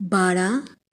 12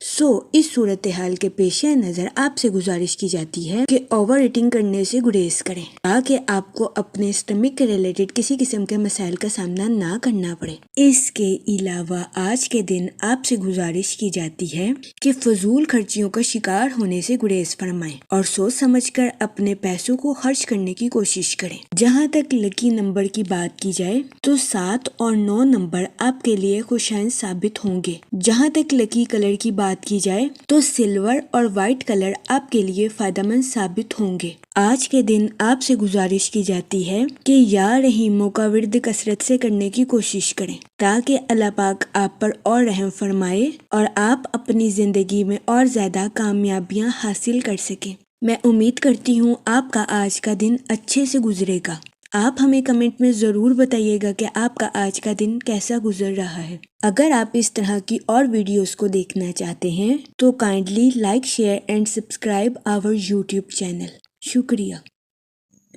اس صورتحال کے پیش نظر آپ سے گزارش کی جاتی ہے کہ اوور ایٹنگ کرنے سے گریز کریں تاکہ آپ کو اپنے اسٹمک کے ریلیٹڈ کسی قسم کے مسائل کا سامنا نہ کرنا پڑے۔ اس کے علاوہ آج کے دن آپ سے گزارش کی جاتی ہے کہ فضول خرچیوں کا شکار ہونے سے گریز فرمائیں اور سوچ سمجھ کر اپنے پیسوں کو خرچ کرنے کی کوشش کریں۔ جہاں تک لکی نمبر کی بات کی جائے تو 7 اور 9 نمبر آپ کے لیے خوشائن ثابت ہوں گے۔ جہاں تک لکی کلر کی بات کی جائے تو سلور اور وائٹ کلر آپ کے لیے فائدہ مند ثابت ہوں گے۔ آج کے دن آپ سے گزارش کی جاتی ہے کہ یا رحیموں کا ورد کثرت سے کرنے کی کوشش کریں تاکہ اللہ پاک آپ پر اور رحم فرمائے اور آپ اپنی زندگی میں اور زیادہ کامیابیاں حاصل کر سکیں۔ میں امید کرتی ہوں آپ کا آج کا دن اچھے سے گزرے گا۔ آپ ہمیں کمنٹ میں ضرور بتائیے گا کہ آپ کا آج کا دن کیسا گزر رہا ہے۔ اگر آپ اس طرح کی اور ویڈیوز کو دیکھنا چاہتے ہیں تو kindly like share and subscribe our YouTube channel. شکریہ۔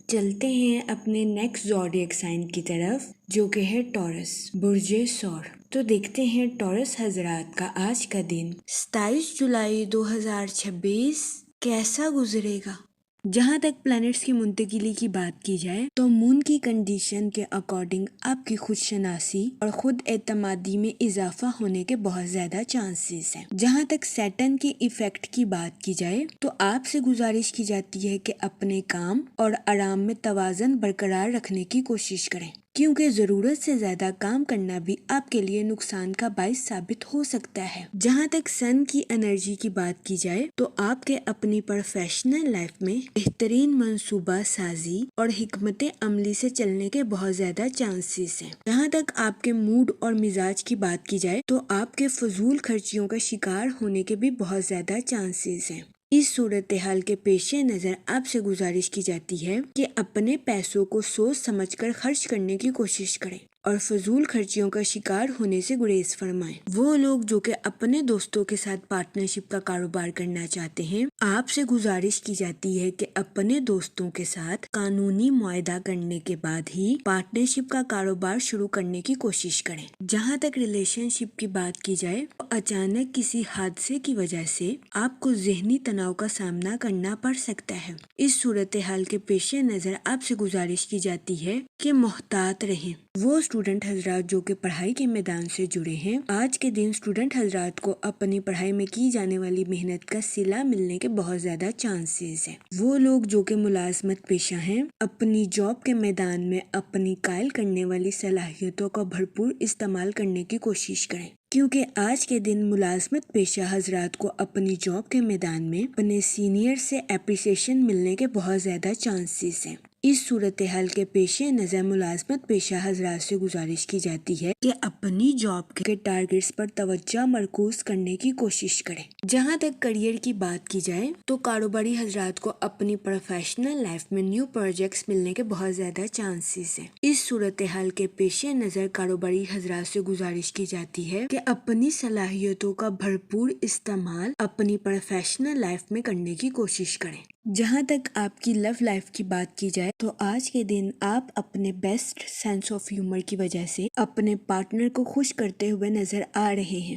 چلتے ہیں اپنے نیکسٹ زوڈیک سائن کی طرف جو کہ ہے ٹورس، برج ثور۔ تو دیکھتے ہیں ٹورس حضرات کا آج کا دن 27 جولائی 2026 کیسا گزرے گا۔ جہاں تک پلانٹس کی منتقلی کی بات کی جائے تو مون کی کنڈیشن کے اکارڈنگ آپ کی خود شناسی اور خود اعتمادی میں اضافہ ہونے کے بہت زیادہ چانسز ہیں۔ جہاں تک سیٹرن کے ایفیکٹ کی بات کی جائے تو آپ سے گزارش کی جاتی ہے کہ اپنے کام اور آرام میں توازن برقرار رکھنے کی کوشش کریں کیونکہ ضرورت سے زیادہ کام کرنا بھی آپ کے لیے نقصان کا باعث ثابت ہو سکتا ہے۔ جہاں تک سن کی انرجی کی بات کی جائے تو آپ کے اپنی پروفیشنل لائف میں بہترین منصوبہ سازی اور حکمت عملی سے چلنے کے بہت زیادہ چانسز ہیں۔ جہاں تک آپ کے موڈ اور مزاج کی بات کی جائے تو آپ کے فضول خرچیوں کا شکار ہونے کے بھی بہت زیادہ چانسز ہیں۔ اس صورتحال کے پیش نظر آپ سے گزارش کی جاتی ہے کہ اپنے پیسوں کو سوچ سمجھ کر خرچ کرنے کی کوشش کریں اور فضول خرچیوں کا شکار ہونے سے گریز فرمائیں۔ وہ لوگ جو کہ اپنے دوستوں کے ساتھ پارٹنرشپ کا کاروبار کرنا چاہتے ہیں، آپ سے گزارش کی جاتی ہے کہ اپنے دوستوں کے ساتھ قانونی معاہدہ کرنے کے بعد ہی پارٹنرشپ کا کاروبار شروع کرنے کی کوشش کریں۔ جہاں تک ریلیشن شپ کی بات کی جائے تو اچانک کسی حادثے کی وجہ سے آپ کو ذہنی تناؤ کا سامنا کرنا پڑ سکتا ہے۔ اس صورتحال کے پیش نظر آپ سے گزارش کی جاتی ہے کہ محتاط رہیں۔ وہ اسٹوڈنٹ حضرات جو کہ پڑھائی کے میدان سے جڑے ہیں، آج کے دن اسٹوڈنٹ حضرات کو اپنی پڑھائی میں کی جانے والی محنت کا صلہ ملنے کے بہت زیادہ چانسز ہیں۔ وہ لوگ جو کہ ملازمت پیشہ ہیں، اپنی جاب کے میدان میں اپنی قائل کرنے والی صلاحیتوں کا بھرپور استعمال کرنے کی کوشش کریں کیونکہ آج کے دن ملازمت پیشہ حضرات کو اپنی جاب کے میدان میں اپنے سینئر سے اپریسیشن ملنے کے بہت زیادہ چانسز ہیں۔ اس صورتحال کے پیش نظر ملازمت پیشہ حضرات سے گزارش کی جاتی ہے کہ اپنی جاب کے ٹارگیٹس پر توجہ مرکوز کرنے کی کوشش کریں۔ جہاں تک کریئر کی بات کی جائے تو کاروباری حضرات کو اپنی پروفیشنل لائف میں نیو پروجیکٹس ملنے کے بہت زیادہ چانسز ہیں۔ اس صورتحال کے پیش نظر کاروباری حضرات سے گزارش کی جاتی ہے کہ اپنی صلاحیتوں کا بھرپور استعمال اپنی پروفیشنل لائف میں کرنے کی کوشش کریں۔ جہاں تک آپ کی لو لائف کی بات کی جائے تو آج کے دن آپ اپنے بیسٹ سینس آف ہیومر کی وجہ سے اپنے پارٹنر کو خوش کرتے ہوئے نظر آ رہے ہیں۔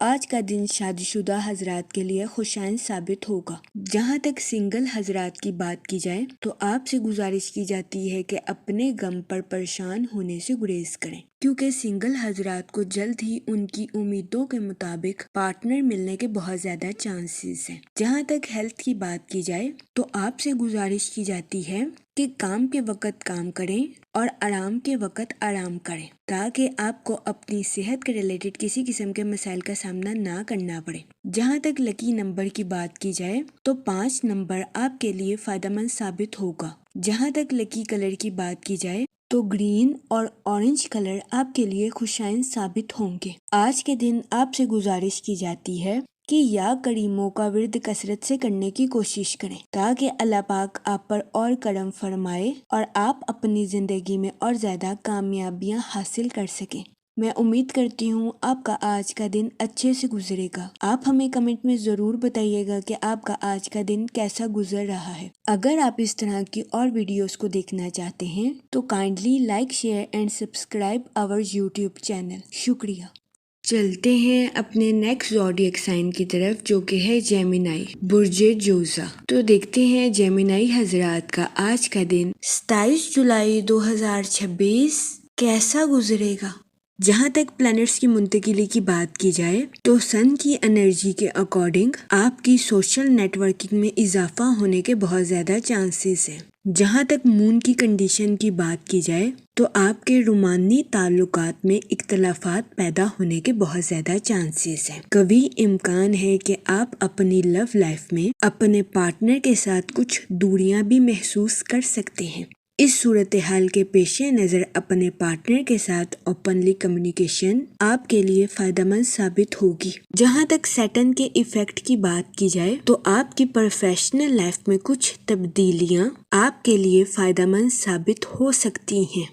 آج کا دن شادی شدہ حضرات کے لیے خوشائن ثابت ہوگا۔ جہاں تک سنگل حضرات کی بات کی جائے تو آپ سے گزارش کی جاتی ہے کہ اپنے غم پر پریشان ہونے سے گریز کریں کیونکہ سنگل حضرات کو جلد ہی ان کی امیدوں کے مطابق پارٹنر ملنے کے بہت زیادہ چانسز ہیں۔ جہاں تک ہیلتھ کی بات کی جائے تو آپ سے گزارش کی جاتی ہے کہ کام کے وقت کام کریں اور آرام کے وقت آرام کریں تاکہ آپ کو اپنی صحت کے ریلیٹڈ کسی قسم کے مسائل کا سامنا نہ کرنا پڑے۔ جہاں تک لکی نمبر کی بات کی جائے تو 5 نمبر آپ کے لیے فائدہ مند ثابت ہوگا۔ جہاں تک لکی کلر کی بات کی جائے تو گرین اور اورنج کلر آپ کے لیے خوشائن ثابت ہوں گے۔ آج کے دن آپ سے گزارش کی جاتی ہے کہ یا کریموں کا ورد کثرت سے کرنے کی کوشش کریں تاکہ اللہ پاک آپ پر اور کرم فرمائے اور آپ اپنی زندگی میں اور زیادہ کامیابیاں حاصل کر سکیں۔ میں امید کرتی ہوں آپ کا آج کا دن اچھے سے گزرے گا۔ آپ ہمیں کمنٹ میں ضرور بتائیے گا کہ آپ کا آج کا دن کیسا گزر رہا ہے۔ اگر آپ اس طرح کی اور ویڈیوز کو دیکھنا چاہتے ہیں تو kindly like share and subscribe our YouTube channel. شکریہ۔ چلتے ہیں اپنے نیکسٹ زوڈیک سائن کی طرف جو کہ ہے جیمینائی، برج جوزا۔ تو دیکھتے ہیں جیمینائی حضرات کا آج کا دن 27 جولائی 2026 کیسا گزرے گا۔ جہاں تک پلانٹس کی منتقلی کی بات کی جائے تو سن کی انرجی کے اکارڈنگ آپ کی سوشل نیٹ ورکنگ میں اضافہ ہونے کے بہت زیادہ چانسز ہیں۔ جہاں تک مون کی کنڈیشن کی بات کی جائے تو آپ کے رومانی تعلقات میں اختلافات پیدا ہونے کے بہت زیادہ چانسز ہیں۔ کبھی امکان ہے کہ آپ اپنی لو لائف میں اپنے پارٹنر کے ساتھ کچھ دوریاں بھی محسوس کر سکتے ہیں۔ اس صورتحال کے پیش نظر اپنے پارٹنر کے ساتھ اوپنلی کمیونیکیشن آپ کے لیے فائدہ مند ثابت ہوگی۔ جہاں تک سیٹرن کے ایفیکٹ کی بات کی جائے تو آپ کی پروفیشنل لائف میں کچھ تبدیلیاں آپ کے لیے فائدہ مند ثابت ہو سکتی ہیں۔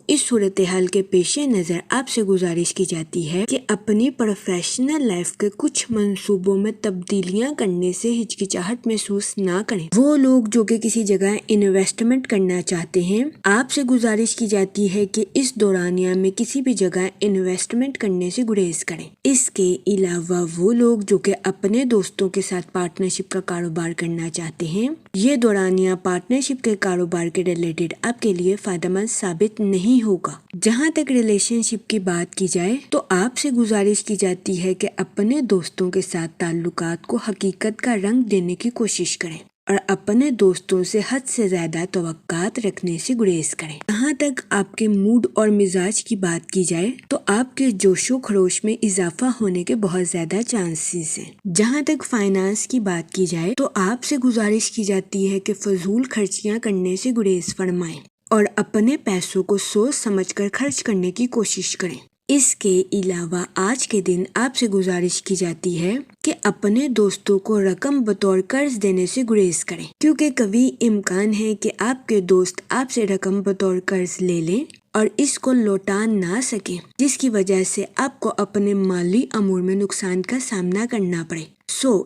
اس صورتحال کے پیش نظر آپ سے گزارش کی جاتی ہے کہ اپنی پروفیشنل لائف کے کچھ منصوبوں میں تبدیلیاں کرنے سے ہچکچاہٹ محسوس نہ کریں۔ وہ لوگ جو کہ کسی جگہ انویسٹمنٹ کرنا چاہتے ہیں، آپ سے گزارش کی جاتی ہے کہ اس دورانیہ میں کسی بھی جگہ انویسٹمنٹ کرنے سے گریز کریں۔ اس کے علاوہ وہ لوگ جو کہ اپنے دوستوں کے ساتھ پارٹنرشپ کا کاروبار کرنا چاہتے ہیں، یہ دورانیہ پارٹنرشپ کے کاروبار کے ریلیٹڈ آپ کے لیے فائدہ مند ثابت نہیں ہوگا۔ جہاں تک ریلیشن شپ کی بات کی جائے تو آپ سے گزارش کی جاتی ہے کہ اپنے دوستوں کے ساتھ تعلقات کو حقیقت کا رنگ دینے کی کوشش کریں اور اپنے دوستوں سے حد سے زیادہ توقعات رکھنے سے گریز کریں۔ جہاں تک آپ کے موڈ اور مزاج کی بات کی جائے تو آپ کے جوش و خروش میں اضافہ ہونے کے بہت زیادہ چانسز ہیں۔ جہاں تک فائنانس کی بات کی جائے تو آپ سے گزارش کی جاتی ہے کہ فضول خرچیاں کرنے سے گریز فرمائیں اور اپنے پیسوں کو سوچ سمجھ کر خرچ کرنے کی کوشش کریں۔ اس کے علاوہ آج کے دن آپ سے گزارش کی جاتی ہے کہ اپنے دوستوں کو رقم بطور قرض دینے سے گریز کریں، کیونکہ کبھی امکان ہے کہ آپ کے دوست آپ سے رقم بطور قرض لے لیں اور اس کو لوٹا نہ سکیں، جس کی وجہ سے آپ کو اپنے مالی امور میں نقصان کا سامنا کرنا پڑے۔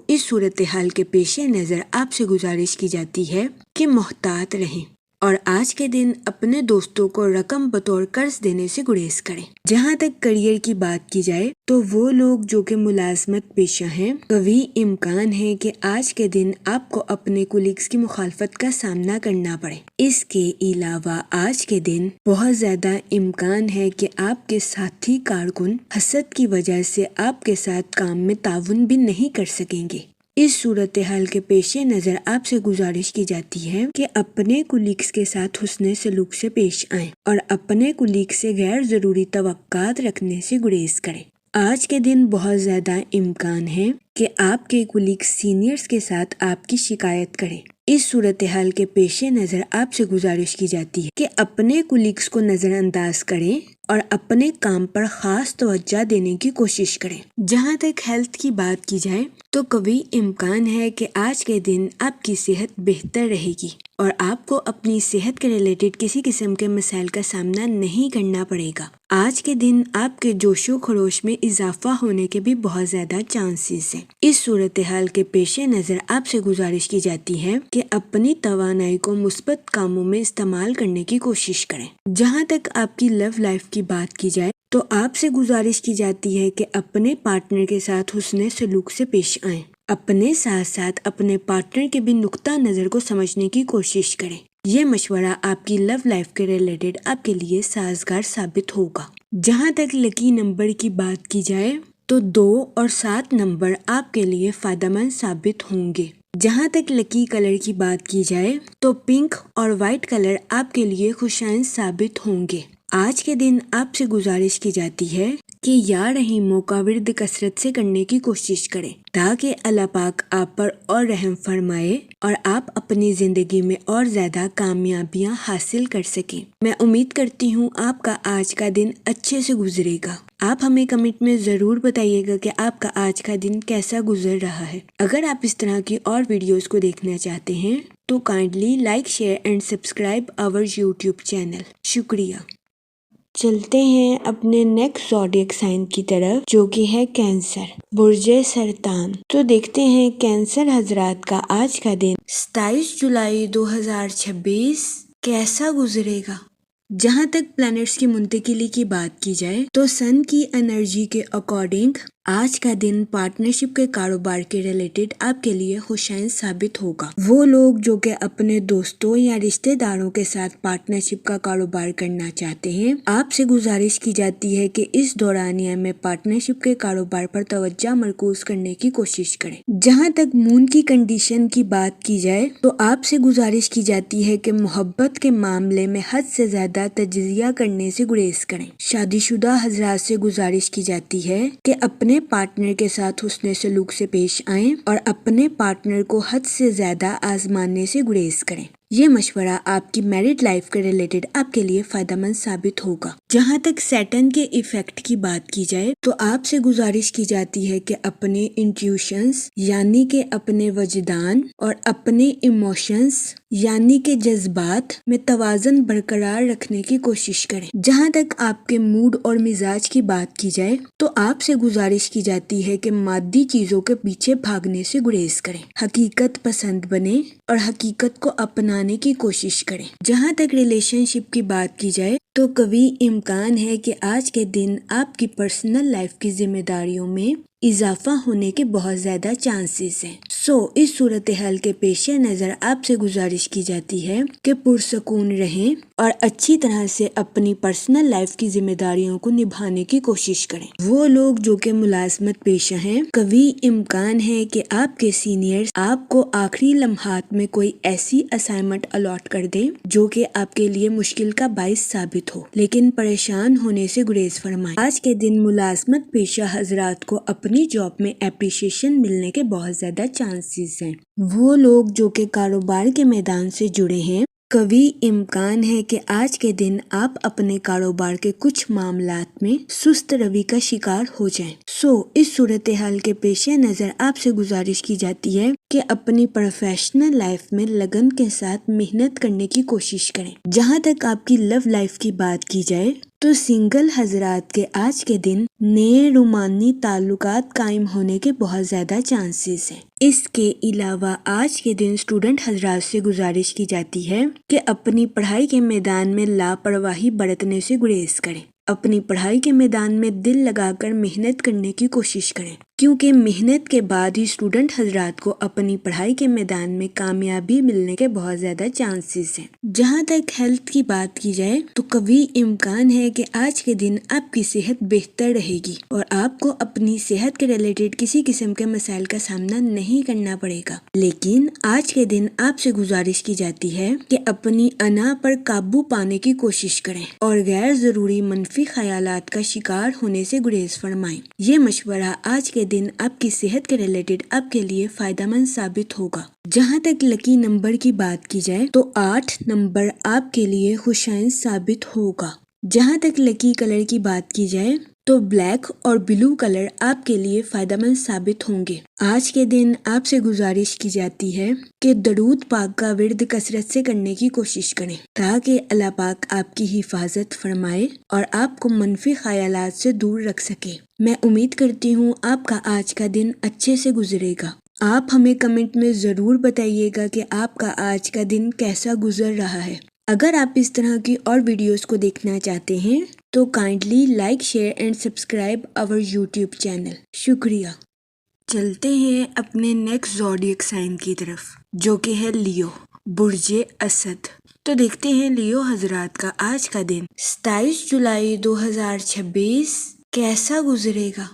اس صورتحال کے پیش نظر آپ سے گزارش کی جاتی ہے کہ محتاط رہیں اور آج کے دن اپنے دوستوں کو رقم بطور قرض دینے سے گریز کریں۔ جہاں تک کریئر کی بات کی جائے تو وہ لوگ جو کہ ملازمت پیشہ ہیں، کبھی امکان ہے کہ آج کے دن آپ کو اپنے کولیگز کی مخالفت کا سامنا کرنا پڑے۔ اس کے علاوہ آج کے دن بہت زیادہ امکان ہے کہ آپ کے ساتھی کارکن حسد کی وجہ سے آپ کے ساتھ کام میں تعاون بھی نہیں کر سکیں گے۔ اس صورتحال کے پیش نظر آپ سے گزارش کی جاتی ہے کہ اپنے کولیگز کے ساتھ حسن سلوک سے پیش آئیں اور اپنے کولیگز سے غیر ضروری توقعات رکھنے سے گریز کریں۔ آج کے دن بہت زیادہ امکان ہے کہ آپ کے کولیگز سینئرز کے ساتھ آپ کی شکایت کریں۔ اس صورتحال کے پیش نظر آپ سے گزارش کی جاتی ہے کہ اپنے کولیگز کو نظر انداز کریں اور اپنے کام پر خاص توجہ دینے کی کوشش کریں۔ جہاں تک ہیلتھ کی بات کی جائے تو کبھی امکان ہے کہ آج کے دن آپ کی صحت بہتر رہے گی اور آپ کو اپنی صحت کے ریلیٹڈ کسی قسم کے مسائل کا سامنا نہیں کرنا پڑے گا۔ آج کے دن آپ کے جوش و خروش میں اضافہ ہونے کے بھی بہت زیادہ چانسز ہیں۔ اس صورتحال کے پیش نظر آپ سے گزارش کی جاتی ہے کہ اپنی توانائی کو مثبت کاموں میں استعمال کرنے کی کوشش کریں۔ جہاں تک آپ کی لو لائف کی بات کی جائے تو آپ سے گزارش کی جاتی ہے کہ اپنے پارٹنر کے ساتھ حسن سلوک سے پیش آئیں۔ اپنے ساتھ ساتھ اپنے پارٹنر کے بھی نقطہ نظر کو سمجھنے کی کوشش کریں۔ یہ مشورہ آپ کی لو لائف کے ریلیٹڈ آپ کے لیے سازگار ثابت ہوگا۔ جہاں تک لکی نمبر کی بات کی جائے تو 2 اور 7 نمبر آپ کے لیے فائدہ مند ثابت ہوں گے۔ جہاں تک لکی کلر کی بات کی جائے تو پنک اور وائٹ کلر آپ کے لیے خوشائن ثابت ہوں گے۔ آج کے دن آپ سے گزارش کی جاتی ہے کہ یا رحیموں کا ورد کثرت سے کرنے کی کوشش کریں تاکہ اللہ پاک آپ پر اور رحم فرمائے اور آپ اپنی زندگی میں اور زیادہ کامیابیاں حاصل کر سکیں۔ میں امید کرتی ہوں آپ کا آج کا دن اچھے سے گزرے گا۔ آپ ہمیں کمنٹ میں ضرور بتائیے گا کہ آپ کا آج کا دن کیسا گزر رہا ہے۔ اگر آپ اس طرح کی اور ویڈیوز کو دیکھنا چاہتے ہیں تو kindly like share and subscribe our YouTube channel. شکریہ۔ چلتے ہیں اپنے نیکسٹ زوڈیک سائن کی طرف جو کہ ہے کینسر، برج سرطان۔ تو دیکھتے ہیں کینسر حضرات کا آج کا دن 27 جولائی 2026 کیسا گزرے گا۔ جہاں تک پلانٹس کی منتقلی کی بات کی جائے تو سن کی انرجی کے اکارڈنگ آج کا دن پارٹنرشپ کے کاروبار کے ریلیٹڈ آپ کے لیے خوشائن ثابت ہوگا۔ وہ لوگ جو کہ اپنے دوستوں یا رشتہ داروں کے ساتھ پارٹنرشپ کا کاروبار کرنا چاہتے ہیں، آپ سے گزارش کی جاتی ہے کہ اس دورانیہ میں پارٹنرشپ کے کاروبار پر توجہ مرکوز کرنے کی کوشش کریں۔ جہاں تک مون کی کنڈیشن کی بات کی جائے تو آپ سے گزارش کی جاتی ہے کہ محبت کے معاملے میں حد سے زیادہ تجزیہ کرنے سے گریز کریں۔ شادی شدہ حضرات سے گزارش کی جاتی ہے کہ اپنے پارٹنر کے ساتھ حسن سلوک سے پیش آئیں اور اپنے پارٹنر کو حد سے زیادہ آزمانے سے گریز کریں۔ یہ مشورہ آپ کی میرڈ لائف کے ریلیٹڈ آپ کے لیے فائدہ مند ثابت ہوگا۔ جہاں تک سیٹن کے ایفیکٹ کی بات کی جائے تو آپ سے گزارش کی جاتی ہے کہ اپنے انٹیوشنز یعنی کہ اپنے وجدان اور اپنے ایموشنز یعنی کہ جذبات میں توازن برقرار رکھنے کی کوشش کریں۔ جہاں تک آپ کے موڈ اور مزاج کی بات کی جائے تو آپ سے گزارش کی جاتی ہے کہ مادی چیزوں کے پیچھے بھاگنے سے گریز کریں، حقیقت پسند بنیں اور حقیقت کو اپنانے کی کوشش کریں۔ جہاں تک ریلیشن شپ کی بات کی جائے تو قوی امکان ہے کہ آج کے دن آپ کی پرسنل لائف کی ذمہ داریوں میں اضافہ ہونے کے بہت زیادہ چانسز ہیں۔ اس صورتحال کے پیش نظر آپ سے گزارش کی جاتی ہے کہ پرسکون رہیں اور اچھی طرح سے اپنی پرسنل لائف کی ذمہ داریوں کو نبھانے کی کوشش کریں۔ وہ لوگ جو کہ ملازمت پیشہ ہیں، قوی امکان ہے کہ آپ کے سینئرز آپ کو آخری لمحات میں کوئی ایسی اسائنمنٹ الاٹ کر دیں جو کہ آپ کے لیے مشکل کا باعث ثابت ہو، لیکن پریشان ہونے سے گریز فرمائیں۔ آج کے دن ملازمت پیشہ حضرات کو اپنی جاب میں اپریشیشن ملنے کے بہت زیادہ چانسز ہیں۔ وہ لوگ جو کہ کاروبار کے میدان سے جڑے ہیں، قوی امکان ہے کہ آج کے دن آپ اپنے کاروبار کے کچھ معاملات میں سست روی کا شکار ہو جائیں۔ اس صورتحال کے پیش نظر آپ سے گزارش کی جاتی ہے کہ اپنی پروفیشنل لائف میں لگن کے ساتھ محنت کرنے کی کوشش کریں۔ جہاں تک آپ کی لو لائف کی بات کی جائے تو سنگل حضرات کے آج کے دن نئے رومانی تعلقات قائم ہونے کے بہت زیادہ چانسز ہیں۔ اس کے علاوہ آج کے دن اسٹوڈنٹ حضرات سے گزارش کی جاتی ہے کہ اپنی پڑھائی کے میدان میں لاپرواہی برتنے سے گریز کریں۔ اپنی پڑھائی کے میدان میں دل لگا کر محنت کرنے کی کوشش کریں، کیونکہ محنت کے بعد ہی اسٹوڈنٹ حضرات کو اپنی پڑھائی کے میدان میں کامیابی ملنے کے بہت زیادہ چانسز ہیں۔ جہاں تک ہیلتھ کی بات کی جائے تو قوی امکان ہے کہ آج کے دن آپ کی صحت بہتر رہے گی اور آپ کو اپنی صحت کے ریلیٹڈ کسی قسم کے مسائل کا سامنا نہیں کرنا پڑے گا، لیکن آج کے دن آپ سے گزارش کی جاتی ہے کہ اپنی انا پر قابو پانے کی کوشش کریں اور غیر ضروری منفی خیالات کا شکار ہونے سے گریز فرمائیں۔ یہ مشورہ آج کے دن آپ کی صحت کے ریلیٹڈ آپ کے لیے فائدہ مند ثابت ہوگا۔ جہاں تک لکی نمبر کی بات کی جائے تو 8 نمبر آپ کے لیے خوشائن ثابت ہوگا۔ جہاں تک لکی کلر کی بات کی جائے تو بلیک اور بلو کلر آپ کے لیے فائدہ مند ثابت ہوں گے۔ آج کے دن آپ سے گزارش کی جاتی ہے کہ درود پاک کا ورد کثرت سے کرنے کی کوشش کریں تاکہ اللہ پاک آپ کی حفاظت فرمائے اور آپ کو منفی خیالات سے دور رکھ سکے۔ میں امید کرتی ہوں آپ کا آج کا دن اچھے سے گزرے گا۔ آپ ہمیں کمنٹ میں ضرور بتائیے گا کہ آپ کا آج کا دن کیسا گزر رہا ہے۔ اگر آپ اس طرح کی اور ویڈیوز کو دیکھنا چاہتے ہیں تو kindly like share and subscribe our YouTube channel. شکریہ۔ چلتے ہیں اپنے نیکسٹ زوڈیک سائن کی طرف جو کہ ہے لیو، برج اسد۔ تو دیکھتے ہیں لیو حضرات کا آج کا دن 27 جولائی 2026 کیسا گزرے گا۔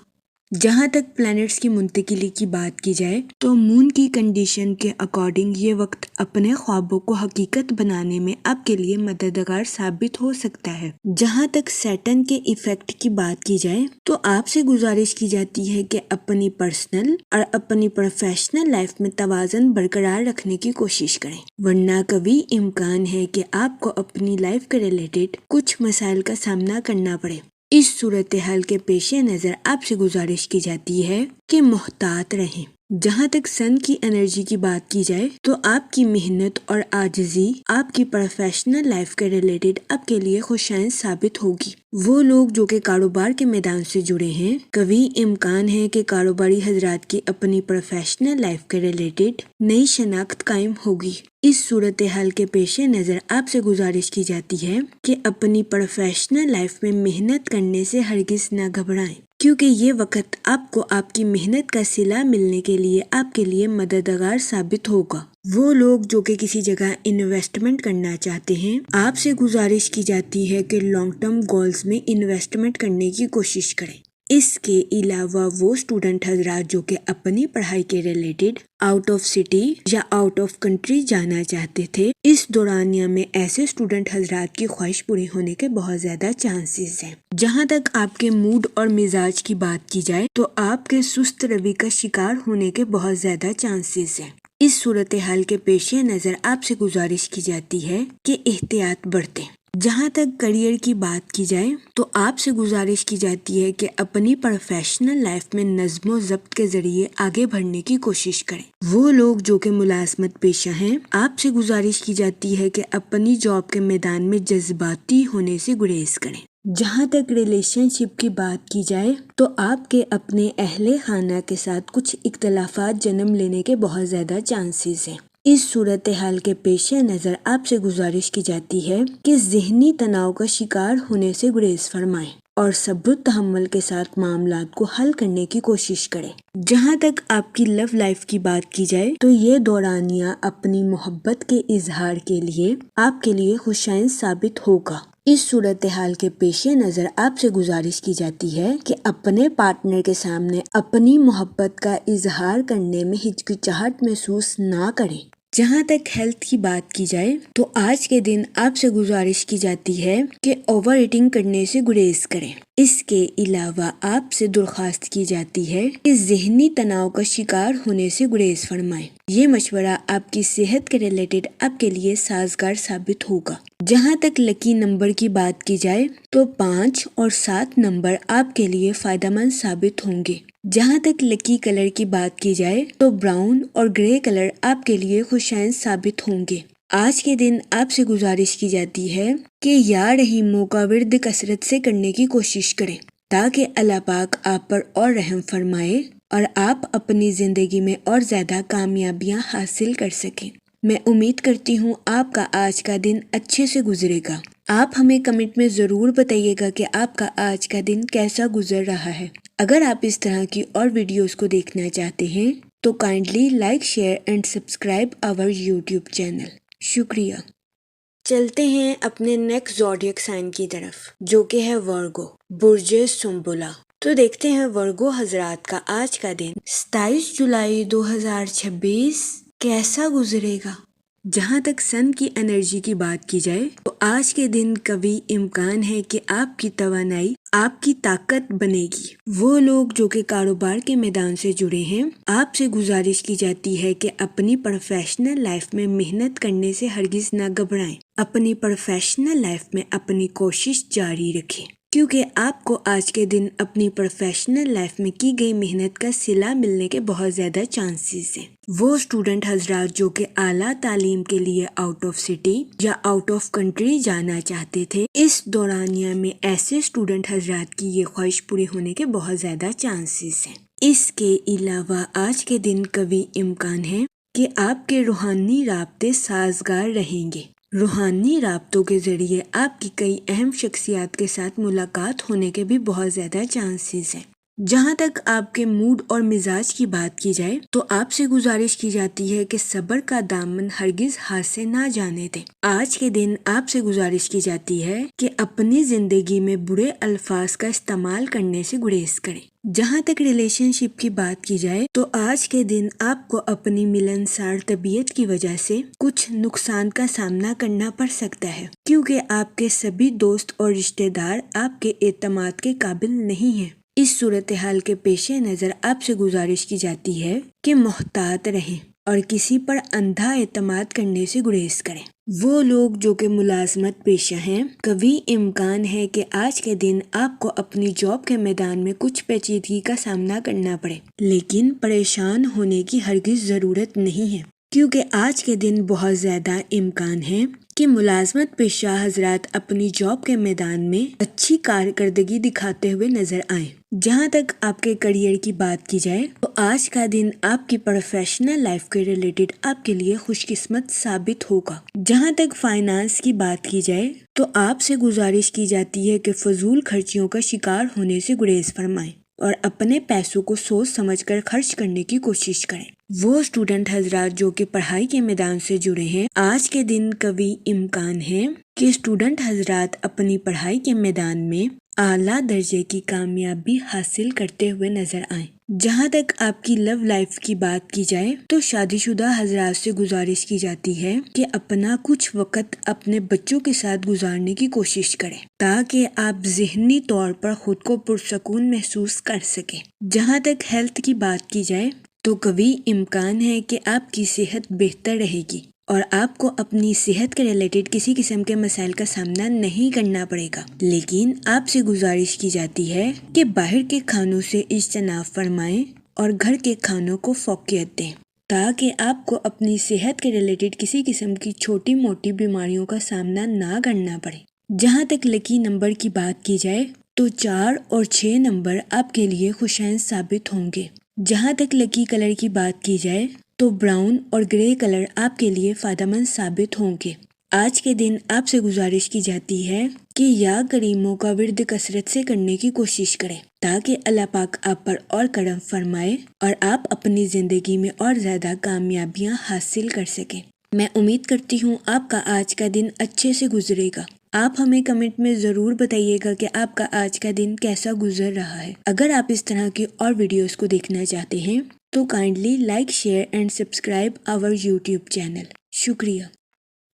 جہاں تک پلانٹس کی منتقلی کی بات کی جائے تو مون کی کنڈیشن کے اکارڈنگ یہ وقت اپنے خوابوں کو حقیقت بنانے میں آپ کے لیے مددگار ثابت ہو سکتا ہے۔ جہاں تک سیٹن کے ایفیکٹ کی بات کی جائے تو آپ سے گزارش کی جاتی ہے کہ اپنی پرسنل اور اپنی پروفیشنل لائف میں توازن برقرار رکھنے کی کوشش کریں، ورنہ کبھی امکان ہے کہ آپ کو اپنی لائف کے ریلیٹڈ کچھ مسائل کا سامنا کرنا پڑے۔ اس صورتحال کے پیش نظر آپ سے گزارش کی جاتی ہے کہ محتاط رہیں۔ جہاں تک سن کی انرجی کی بات کی جائے تو آپ کی محنت اور عاجزی آپ کی پروفیشنل لائف کے ریلیٹڈ آپ کے لیے خوشائن ثابت ہوگی۔ وہ لوگ جو کہ کاروبار کے میدان سے جڑے ہیں، قوی امکان ہے کہ کاروباری حضرات کی اپنی پروفیشنل لائف کے ریلیٹڈ نئی شناخت قائم ہوگی۔ اس صورتحال کے پیش نظر آپ سے گزارش کی جاتی ہے کہ اپنی پروفیشنل لائف میں محنت کرنے سے ہرگز نہ گھبرائیں، کیونکہ یہ وقت آپ کو آپ کی محنت کا صلہ ملنے کے لیے آپ کے لیے مددگار ثابت ہوگا۔ وہ لوگ جو کہ کسی جگہ انویسٹمنٹ کرنا چاہتے ہیں، آپ سے گزارش کی جاتی ہے کہ لانگ ٹرم گولز میں انویسٹمنٹ کرنے کی کوشش کریں۔ اس کے علاوہ وہ اسٹوڈنٹ حضرات جو کہ اپنی پڑھائی کے ریلیٹڈ آؤٹ آف سٹی یا آؤٹ آف کنٹری جانا چاہتے تھے، اس دورانیہ میں ایسے اسٹوڈنٹ حضرات کی خواہش پوری ہونے کے بہت زیادہ چانسز ہیں۔ جہاں تک آپ کے موڈ اور مزاج کی بات کی جائے تو آپ کے سست روی کا شکار ہونے کے بہت زیادہ چانسز ہیں۔ اس صورتحال کے پیش نظر آپ سے گزارش کی جاتی ہے کہ احتیاط برتیں۔ جہاں تک کریئر کی بات کی جائے تو آپ سے گزارش کی جاتی ہے کہ اپنی پروفیشنل لائف میں نظم و ضبط کے ذریعے آگے بڑھنے کی کوشش کریں۔ وہ لوگ جو کہ ملازمت پیشہ ہیں، آپ سے گزارش کی جاتی ہے کہ اپنی جاب کے میدان میں جذباتی ہونے سے گریز کریں۔ جہاں تک ریلیشن شپ کی بات کی جائے تو آپ کے اپنے اہل خانہ کے ساتھ کچھ اختلافات جنم لینے کے بہت زیادہ چانسز ہیں۔ اس صورتحال کے پیش نظر آپ سے گزارش کی جاتی ہے کہ ذہنی تناؤ کا شکار ہونے سے گریز فرمائیں اور صبر و تحمل کے ساتھ معاملات کو حل کرنے کی کوشش کریں۔ جہاں تک آپ کی لو لائف کی بات کی جائے تو یہ دورانیہ اپنی محبت کے اظہار کے لیے آپ کے لیے خوشائن ثابت ہوگا۔ اس صورتحال کے پیش نظر آپ سے گزارش کی جاتی ہے کہ اپنے پارٹنر کے سامنے اپنی محبت کا اظہار کرنے میں ہچکچاہٹ محسوس نہ کریں۔ جہاں تک ہیلتھ کی بات کی جائے تو آج کے دن آپ سے گزارش کی جاتی ہے کہ اوور ایٹنگ کرنے سے گریز کریں۔ اس کے علاوہ آپ سے درخواست کی جاتی ہے کہ ذہنی تناؤ کا شکار ہونے سے گریز فرمائیں۔ یہ مشورہ آپ کی صحت کے ریلیٹڈ آپ کے لیے سازگار ثابت ہوگا۔ جہاں تک لکی نمبر کی بات کی جائے تو 5 اور 7 نمبر آپ کے لیے فائدہ مند ثابت ہوں گے۔ جہاں تک لکی کلر کی بات کی جائے تو براؤن اور گرے کلر آپ کے لیے خوشائن ثابت ہوں گے۔ آج کے دن آپ سے گزارش کی جاتی ہے کہ یا رحیموں کا ورد کثرت سے کرنے کی کوشش کریں تاکہ اللہ پاک آپ پر اور رحم فرمائے اور آپ اپنی زندگی میں اور زیادہ کامیابیاں حاصل کر سکیں۔ میں امید کرتی ہوں آپ کا آج کا دن اچھے سے گزرے گا۔ آپ ہمیں کمنٹ میں ضرور بتائیے گا کہ آپ کا آج کا دن کیسا گزر رہا ہے۔ اگر آپ اس طرح کی اور ویڈیوز کو دیکھنا چاہتے ہیں تو kindly like, share and subscribe our YouTube channel. شکریہ۔ چلتے ہیں اپنے نیکسٹ زوڈیک سائن کی طرف جو کہ ہے ورگو، برج سنبلا۔ تو دیکھتے ہیں ورگو حضرات کا آج کا دن 27 جولائی 2026 کیسا گزرے گا۔ جہاں تک سن کی انرجی کی بات کی جائے تو آج کے دن قوی امکان ہے کہ آپ کی توانائی آپ کی طاقت بنے گی۔ وہ لوگ جو کہ کاروبار کے میدان سے جڑے ہیں، آپ سے گزارش کی جاتی ہے کہ اپنی پروفیشنل لائف میں محنت کرنے سے ہرگز نہ گھبرائیں۔ اپنی پروفیشنل لائف میں اپنی کوشش جاری رکھیں کیونکہ آپ کو آج کے دن اپنی پروفیشنل لائف میں کی گئی محنت کا صلہ ملنے کے بہت زیادہ چانسز ہیں۔ وہ اسٹوڈنٹ حضرات جو کہ اعلیٰ تعلیم کے لیے آؤٹ آف سٹی یا آؤٹ آف کنٹری جانا چاہتے تھے، اس دورانیہ میں ایسے اسٹوڈنٹ حضرات کی یہ خواہش پوری ہونے کے بہت زیادہ چانسز ہیں۔ اس کے علاوہ آج کے دن قوی امکان ہے کہ آپ کے روحانی رابطے سازگار رہیں گے۔ روحانی رابطوں کے ذریعے آپ کی کئی اہم شخصیات کے ساتھ ملاقات ہونے کے بھی بہت زیادہ چانسز ہیں۔ جہاں تک آپ کے موڈ اور مزاج کی بات کی جائے تو آپ سے گزارش کی جاتی ہے کہ صبر کا دامن ہرگز ہاتھ سے نہ جانے دیں۔ آج کے دن آپ سے گزارش کی جاتی ہے کہ اپنی زندگی میں برے الفاظ کا استعمال کرنے سے گریز کریں۔ جہاں تک ریلیشن شپ کی بات کی جائے تو آج کے دن آپ کو اپنی ملنسار طبیعت کی وجہ سے کچھ نقصان کا سامنا کرنا پڑ سکتا ہے کیونکہ آپ کے سبھی دوست اور رشتہ دار آپ کے اعتماد کے قابل نہیں ہیں۔ اس صورتحال کے پیش نظر آپ سے گزارش کی جاتی ہے کہ محتاط رہیں اور کسی پر اندھا اعتماد کرنے سے گریز کریں۔ وہ لوگ جو کہ ملازمت پیشہ ہیں، قوی امکان ہے کہ آج کے دن آپ کو اپنی جاب کے میدان میں کچھ پیچیدگی کا سامنا کرنا پڑے، لیکن پریشان ہونے کی ہرگز ضرورت نہیں ہے۔ کیونکہ آج کے دن بہت زیادہ امکان ہے کہ ملازمت پیشہ حضرات اپنی جاب کے میدان میں اچھی کارکردگی دکھاتے ہوئے نظر آئیں۔ جہاں تک آپ کے کریئر کی بات کی جائے تو آج کا دن آپ کی پروفیشنل لائف کے ریلیٹڈ آپ کے لیے خوش قسمت ثابت ہوگا۔ جہاں تک فائنانس کی بات کی جائے تو آپ سے گزارش کی جاتی ہے کہ فضول خرچیوں کا شکار ہونے سے گریز فرمائیں اور اپنے پیسوں کو سوچ سمجھ کر خرچ کرنے کی کوشش کریں۔ وہ اسٹوڈنٹ حضرات جو کہ پڑھائی کے میدان سے جڑے ہیں، آج کے دن قوی امکان ہے کہ اسٹوڈنٹ حضرات اپنی پڑھائی کے میدان میں اعلیٰ درجے کی کامیابی حاصل کرتے ہوئے نظر آئیں۔ جہاں تک آپ کی لو لائف کی بات کی جائے تو شادی شدہ حضرات سے گزارش کی جاتی ہے کہ اپنا کچھ وقت اپنے بچوں کے ساتھ گزارنے کی کوشش کریں تاکہ آپ ذہنی طور پر خود کو پرسکون محسوس کر سکیں۔ جہاں تک ہیلتھ کی بات کی جائے تو قوی امکان ہے کہ آپ کی صحت بہتر رہے گی اور آپ کو اپنی صحت کے ریلیٹڈ کسی قسم کے مسائل کا سامنا نہیں کرنا پڑے گا، لیکن آپ سے گزارش کی جاتی ہے کہ باہر کے کھانوں سے اجتناب فرمائیں اور گھر کے کھانوں کو فوقیت دیں تاکہ آپ کو اپنی صحت کے ریلیٹڈ کسی قسم کی چھوٹی موٹی بیماریوں کا سامنا نہ کرنا پڑے۔ جہاں تک لکی نمبر کی بات کی جائے تو 4 اور 6 نمبر آپ کے لیے خوشائن ثابت ہوں گے۔ جہاں تک لکی کلر کی بات کی جائے تو براؤن اور گرے کلر آپ کے لیے فائدہ مند ثابت ہوں گے۔ آج کے دن آپ سے گزارش کی جاتی ہے کہ یا کریموں کا ورد کثرت سے کرنے کی کوشش کریں تاکہ اللہ پاک آپ پر اور کرم فرمائے اور آپ اپنی زندگی میں اور زیادہ کامیابیاں حاصل کر سکیں۔ میں امید کرتی ہوں آپ کا آج کا دن اچھے سے گزرے گا۔ آپ ہمیں کمنٹ میں ضرور بتائیے گا کہ آپ کا آج کا دن کیسا گزر رہا ہے۔ اگر آپ اس طرح کی اور ویڈیوز کو دیکھنا چاہتے ہیں تو kindly like, share and subscribe our YouTube channel. شکریہ۔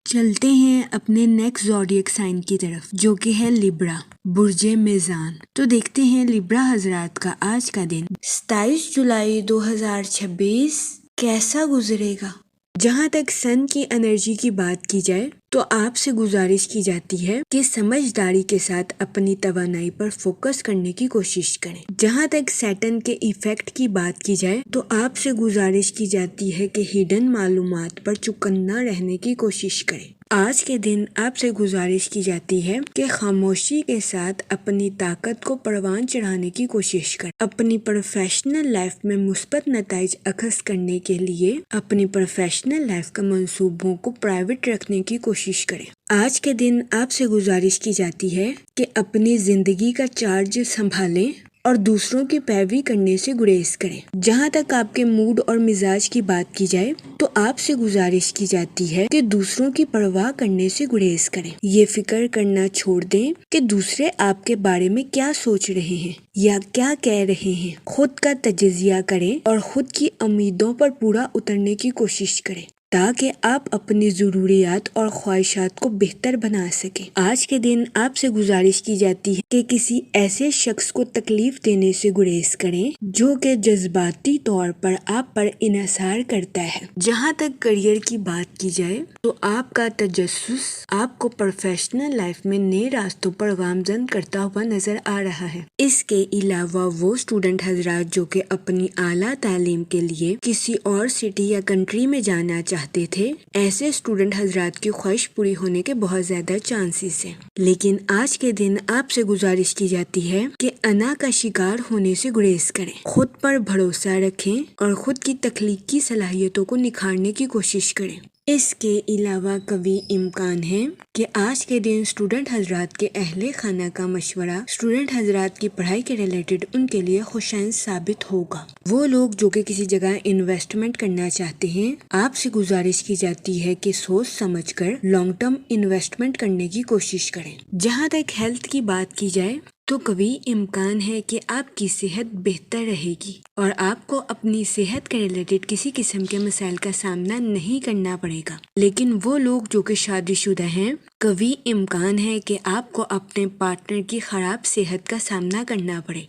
چلتے ہیں اپنے نیکسٹ زوڈیک سائن کی طرف جو کہ ہے لیبرا، برج میزان۔ تو دیکھتے ہیں لیبرا حضرات کا آج کا دن 27 جولائی 2026 کیسا گزرے گا۔ جہاں تک سن کی انرجی کی بات کی جائے تو آپ سے گزارش کی جاتی ہے کہ سمجھداری کے ساتھ اپنی توانائی پر فوکس کرنے کی کوشش کریں۔ جہاں تک سیٹن کے ایفیکٹ کی بات کی جائے تو آپ سے گزارش کی جاتی ہے کہ ہڈن معلومات پر چوکنا رہنے کی کوشش کریں۔ آج کے دن آپ سے گزارش کی جاتی ہے کہ خاموشی کے ساتھ اپنی طاقت کو پروان چڑھانے کی کوشش کریں۔ اپنی پروفیشنل لائف میں مثبت نتائج اخذ کرنے کے لیے اپنی پروفیشنل لائف کے منصوبوں کو پرائیویٹ رکھنے کی کوشش کریں۔ آج کے دن آپ سے گزارش کی جاتی ہے کہ اپنی زندگی کا چارج سنبھالیں اور دوسروں کی پیروی کرنے سے گریز کریں۔ جہاں تک آپ کے موڈ اور مزاج کی بات کی جائے تو آپ سے گزارش کی جاتی ہے کہ دوسروں کی پرواہ کرنے سے گریز کریں۔ یہ فکر کرنا چھوڑ دیں کہ دوسرے آپ کے بارے میں کیا سوچ رہے ہیں یا کیا کہہ رہے ہیں۔ خود کا تجزیہ کریں اور خود کی امیدوں پر پورا اترنے کی کوشش کریں تاکہ آپ اپنی ضروریات اور خواہشات کو بہتر بنا سکیں۔ آج کے دن آپ سے گزارش کی جاتی ہے کہ کسی ایسے شخص کو تکلیف دینے سے گریز کریں جو کہ جذباتی طور پر آپ پر انحصار کرتا ہے۔ جہاں تک کریئر کی بات کی جائے تو آپ کا تجسس آپ کو پروفیشنل لائف میں نئے راستوں پر گامزن کرتا ہوا نظر آ رہا ہے۔ اس کے علاوہ وہ اسٹوڈنٹ حضرات جو کہ اپنی اعلیٰ تعلیم کے لیے کسی اور سٹی یا کنٹری میں جانا چاہتے تھے، ایسے اسٹوڈنٹ حضرات کی خواہش پوری ہونے کے بہت زیادہ چانسز ہیں۔ لیکن آج کے دن آپ سے گزارش کی جاتی ہے کہ انا کا شکار ہونے سے گریز کریں، خود پر بھروسہ رکھیں اور خود کی تخلیقی صلاحیتوں کو نکھارنے کی کوشش کریں۔ اس کے علاوہ قوی امکان ہے کہ آج کے دن اسٹوڈنٹ حضرات کے اہل خانہ کا مشورہ اسٹوڈنٹ حضرات کی پڑھائی کے ریلیٹڈ ان کے لیے خوشائن ثابت ہوگا۔ وہ لوگ جو کہ کسی جگہ انویسٹمنٹ کرنا چاہتے ہیں، آپ سے گزارش کی جاتی ہے کہ سوچ سمجھ کر لانگ ٹرم انویسٹمنٹ کرنے کی کوشش کریں۔ جہاں تک ہیلتھ کی بات کی جائے تو قوی امکان ہے کہ آپ کی صحت بہتر رہے گی اور آپ کو اپنی صحت کے ریلیٹڈ کسی قسم کے مسائل کا سامنا نہیں کرنا پڑے گا۔ لیکن وہ لوگ جو کہ شادی شدہ ہیں، قوی امکان ہے کہ آپ کو اپنے پارٹنر کی خراب صحت کا سامنا کرنا پڑے۔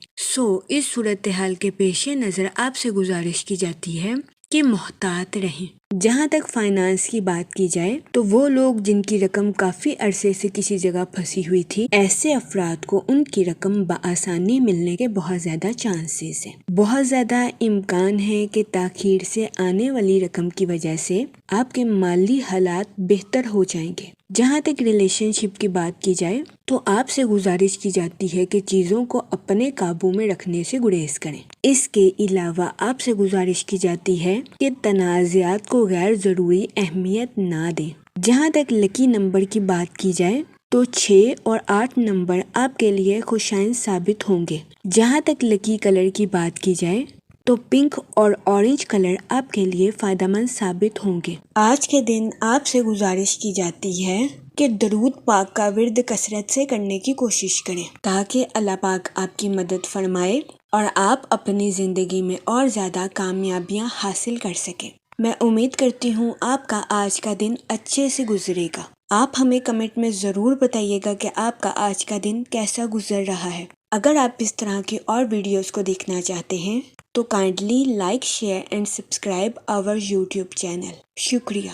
اس صورتحال کے پیش نظر آپ سے گزارش کی جاتی ہے کہ محتاط رہیں۔ جہاں تک فائنانس کی بات کی جائے تو وہ لوگ جن کی رقم کافی عرصے سے کسی جگہ پھنسی ہوئی تھی، ایسے افراد کو ان کی رقم بآسانی ملنے کے بہت زیادہ چانسز ہیں۔ بہت زیادہ امکان ہے کہ تاخیر سے آنے والی رقم کی وجہ سے آپ کے مالی حالات بہتر ہو جائیں گے۔ جہاں تک ریلیشن شپ کی بات کی جائے تو آپ سے گزارش کی جاتی ہے کہ چیزوں کو اپنے قابو میں رکھنے سے گریز کریں۔ اس کے علاوہ آپ سے گزارش کی جاتی ہے کہ تنازعات کو غیر ضروری اہمیت نہ دیں۔ جہاں تک لکی نمبر کی بات کی جائے تو 6 اور 8 نمبر آپ کے لیے خوشائن ثابت ہوں گے۔ جہاں تک لکی کلر کی بات کی جائے تو پنک اور اورنج کلر آپ کے لیے فائدہ مند ثابت ہوں گے۔ آج کے دن آپ سے گزارش کی جاتی ہے کہ درود پاک کا ورد کثرت سے کرنے کی کوشش کریں تاکہ اللہ پاک آپ کی مدد فرمائے اور آپ اپنی زندگی میں اور زیادہ کامیابیاں حاصل کر سکیں۔ میں امید کرتی ہوں آپ کا آج کا دن اچھے سے گزرے گا۔ آپ ہمیں کمنٹ میں ضرور بتائیے گا کہ آپ کا آج کا دن کیسا گزر رہا ہے۔ اگر آپ اس طرح کی اور ویڈیوز کو دیکھنا چاہتے ہیں تو kindly like, share and subscribe our YouTube channel. شکریہ۔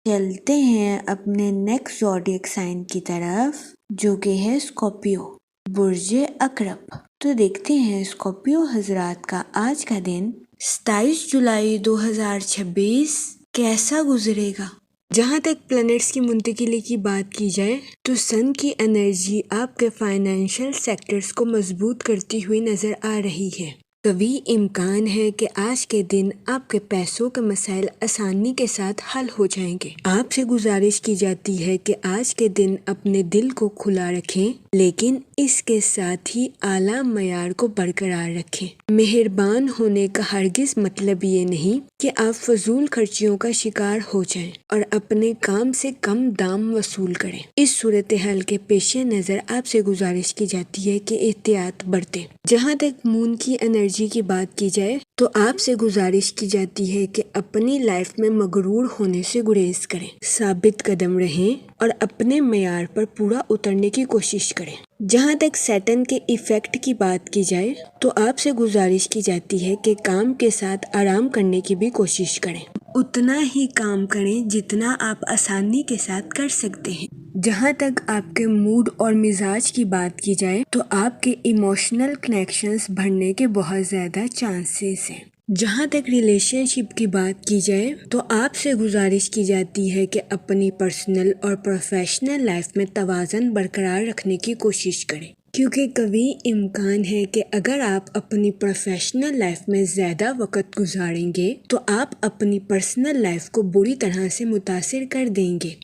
چلتے ہیں اپنے نیکسٹ زوڈیک سائن کی طرف جو کہ ہے اسکارپیو، برج عقرب۔ تو دیکھتے ہیں اسکارپیو حضرات کا آج کا دن 27 جولائی 2026 کیسا گزرے گا۔ جہاں تک پلانٹس کی منتقلی کی بات کی جائے تو سن کی انرجی آپ کے فائنینشیل سیکٹرز کو مضبوط کرتی ہوئی نظر آ رہی ہے۔ قوی امکان ہے کہ آج کے دن آپ کے پیسوں کے مسائل آسانی کے ساتھ حل ہو جائیں گے۔ آپ سے گزارش کی جاتی ہے کہ آج کے دن اپنے دل کو کھلا رکھیں لیکن اس کے ساتھ ہی اعلیٰ معیار کو برقرار رکھیں۔ مہربان ہونے کا ہرگز مطلب یہ نہیں کہ آپ فضول خرچیوں کا شکار ہو جائیں اور اپنے کام سے کم دام وصول کریں۔ اس صورتحال کے پیش نظر آپ سے گزارش کی جاتی ہے کہ احتیاط برتیں۔ جہاں تک مون کی انرجی کی بات کی جائے تو آپ سے گزارش کی جاتی ہے کہ اپنی لائف میں مغرور ہونے سے گریز کریں، ثابت قدم رہیں اور اپنے معیار پر پورا اترنے کی کوشش کریں۔ جہاں تک سیٹن کے ایفیکٹ کی بات کی جائے تو آپ سے گزارش کی جاتی ہے کہ کام کے ساتھ آرام کرنے کی بھی کوشش کریں، اتنا ہی کام کریں جتنا آپ آسانی کے ساتھ کر سکتے ہیں۔ جہاں تک آپ کے موڈ اور مزاج کی بات کی جائے تو آپ کے ایموشنل کنیکشنز بڑھنے کے بہت زیادہ چانسز ہیں۔ جہاں تک ریلیشن شپ کی بات کی جائے تو آپ سے گزارش کی جاتی ہے کہ اپنی پرسنل اور پروفیشنل لائف میں توازن برقرار رکھنے کی کوشش کریں، کیونکہ قوی امکان ہے کہ اگر آپ اپنی پروفیشنل لائف میں زیادہ وقت گزاریں گے تو آپ اپنی پرسنل لائف کو بری طرح سے متاثر کر دیں گے۔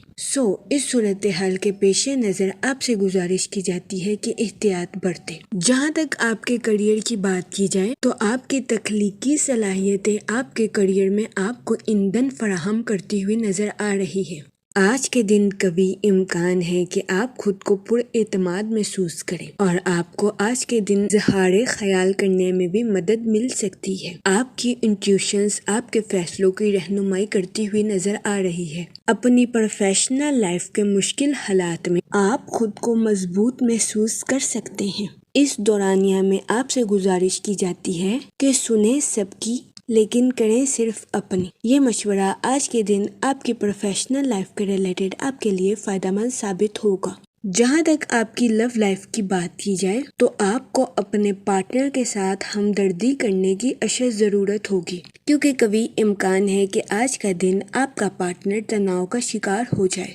اس صورتحال کے پیش نظر آپ سے گزارش کی جاتی ہے کہ احتیاط برتیں۔ جہاں تک آپ کے کریئر کی بات کی جائے تو آپ کی تخلیقی صلاحیتیں آپ کے کریئر میں آپ کو ایندھن فراہم کرتی ہوئی نظر آ رہی ہے۔ آج کے دن قوی امکان ہے کہ آپ خود کو پر اعتماد محسوس کریں اور آپ کو آج کے دن اظہار خیال کرنے میں بھی مدد مل سکتی ہے۔ آپ کی انٹیوشنز آپ کے فیصلوں کی رہنمائی کرتی ہوئی نظر آ رہی ہے۔ اپنی پروفیشنل لائف کے مشکل حالات میں آپ خود کو مضبوط محسوس کر سکتے ہیں۔ اس دورانیہ میں آپ سے گزارش کی جاتی ہے کہ سنیں سب کی لیکن کریں صرف اپنی۔ یہ مشورہ آج کے دن آپ کی پروفیشنل لائف کے ریلیٹڈ آپ کے لیے فائدہ مند ثابت ہوگا۔ جہاں تک آپ کی لو لائف کی بات کی جائے تو آپ کو اپنے پارٹنر کے ساتھ ہمدردی کرنے کی اشد ضرورت ہوگی، کیونکہ قوی امکان ہے کہ آج کا دن آپ کا پارٹنر تناؤ کا شکار ہو جائے۔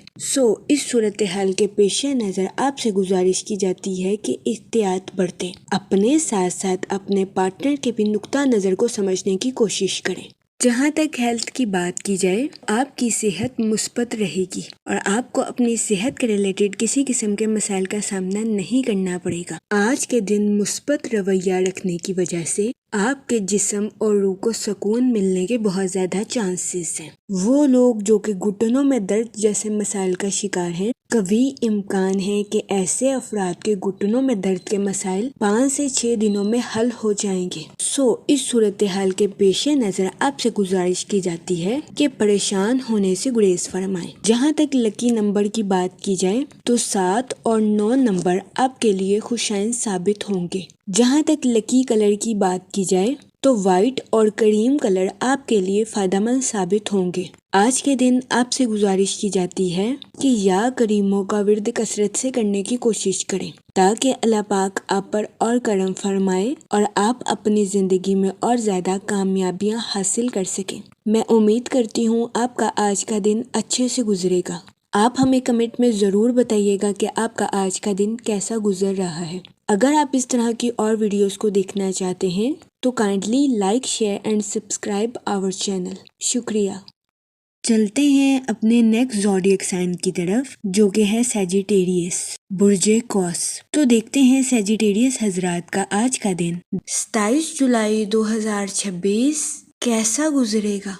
اس صورتحال کے پیش نظر آپ سے گزارش کی جاتی ہے کہ احتیاط برتیں، اپنے ساتھ ساتھ اپنے پارٹنر کے بھی نقطہ نظر کو سمجھنے کی کوشش کریں۔ جہاں تک ہیلتھ کی بات کی جائے آپ کی صحت مثبت رہے گی اور آپ کو اپنی صحت کے ریلیٹڈ کسی قسم کے مسائل کا سامنا نہیں کرنا پڑے گا۔ آج کے دن مثبت رویہ رکھنے کی وجہ سے آپ کے جسم اور روح کو سکون ملنے کے بہت زیادہ چانسز ہیں۔ وہ لوگ جو کہ گھٹنوں میں درد جیسے مسائل کا شکار ہیں، قوی امکان ہے کہ ایسے افراد کے گھٹنوں میں درد کے مسائل 5 سے 6 دنوں میں حل ہو جائیں گے۔ اس صورتحال کے پیش نظر آپ سے گزارش کی جاتی ہے کہ پریشان ہونے سے گریز فرمائیں۔ جہاں تک لکی نمبر کی بات کی جائے تو 7 اور 9 نمبر آپ کے لیے خوشائن ثابت ہوں گے۔ جہاں تک لکی کلر کی بات کی جائے تو وائٹ اور کریم کلر آپ کے لیے فائدہ مند ثابت ہوں گے۔ آج کے دن آپ سے گزارش کی جاتی ہے کہ یا کریموں کا ورد کثرت سے کرنے کی کوشش کریں تاکہ اللہ پاک آپ پر اور کرم فرمائے اور آپ اپنی زندگی میں اور زیادہ کامیابیاں حاصل کر سکیں۔ میں امید کرتی ہوں آپ کا آج کا دن اچھے سے گزرے گا۔ آپ ہمیں کمنٹ میں ضرور بتائیے گا کہ آپ کا آج کا دن کیسا گزر رہا ہے۔ اگر آپ اس طرح کی اور ویڈیوز کو دیکھنا چاہتے ہیں تو kindly like, share and subscribe our channel. شکریہ۔ چلتے ہیں اپنے نیکسٹ زوڈیک سائن کی طرف جو کہ ہے سیجیٹیریس، برج قوس۔ تو دیکھتے ہیں سیجیٹیریس حضرات کا آج کا دن 27 جولائی 2026 کیسا گزرے گا۔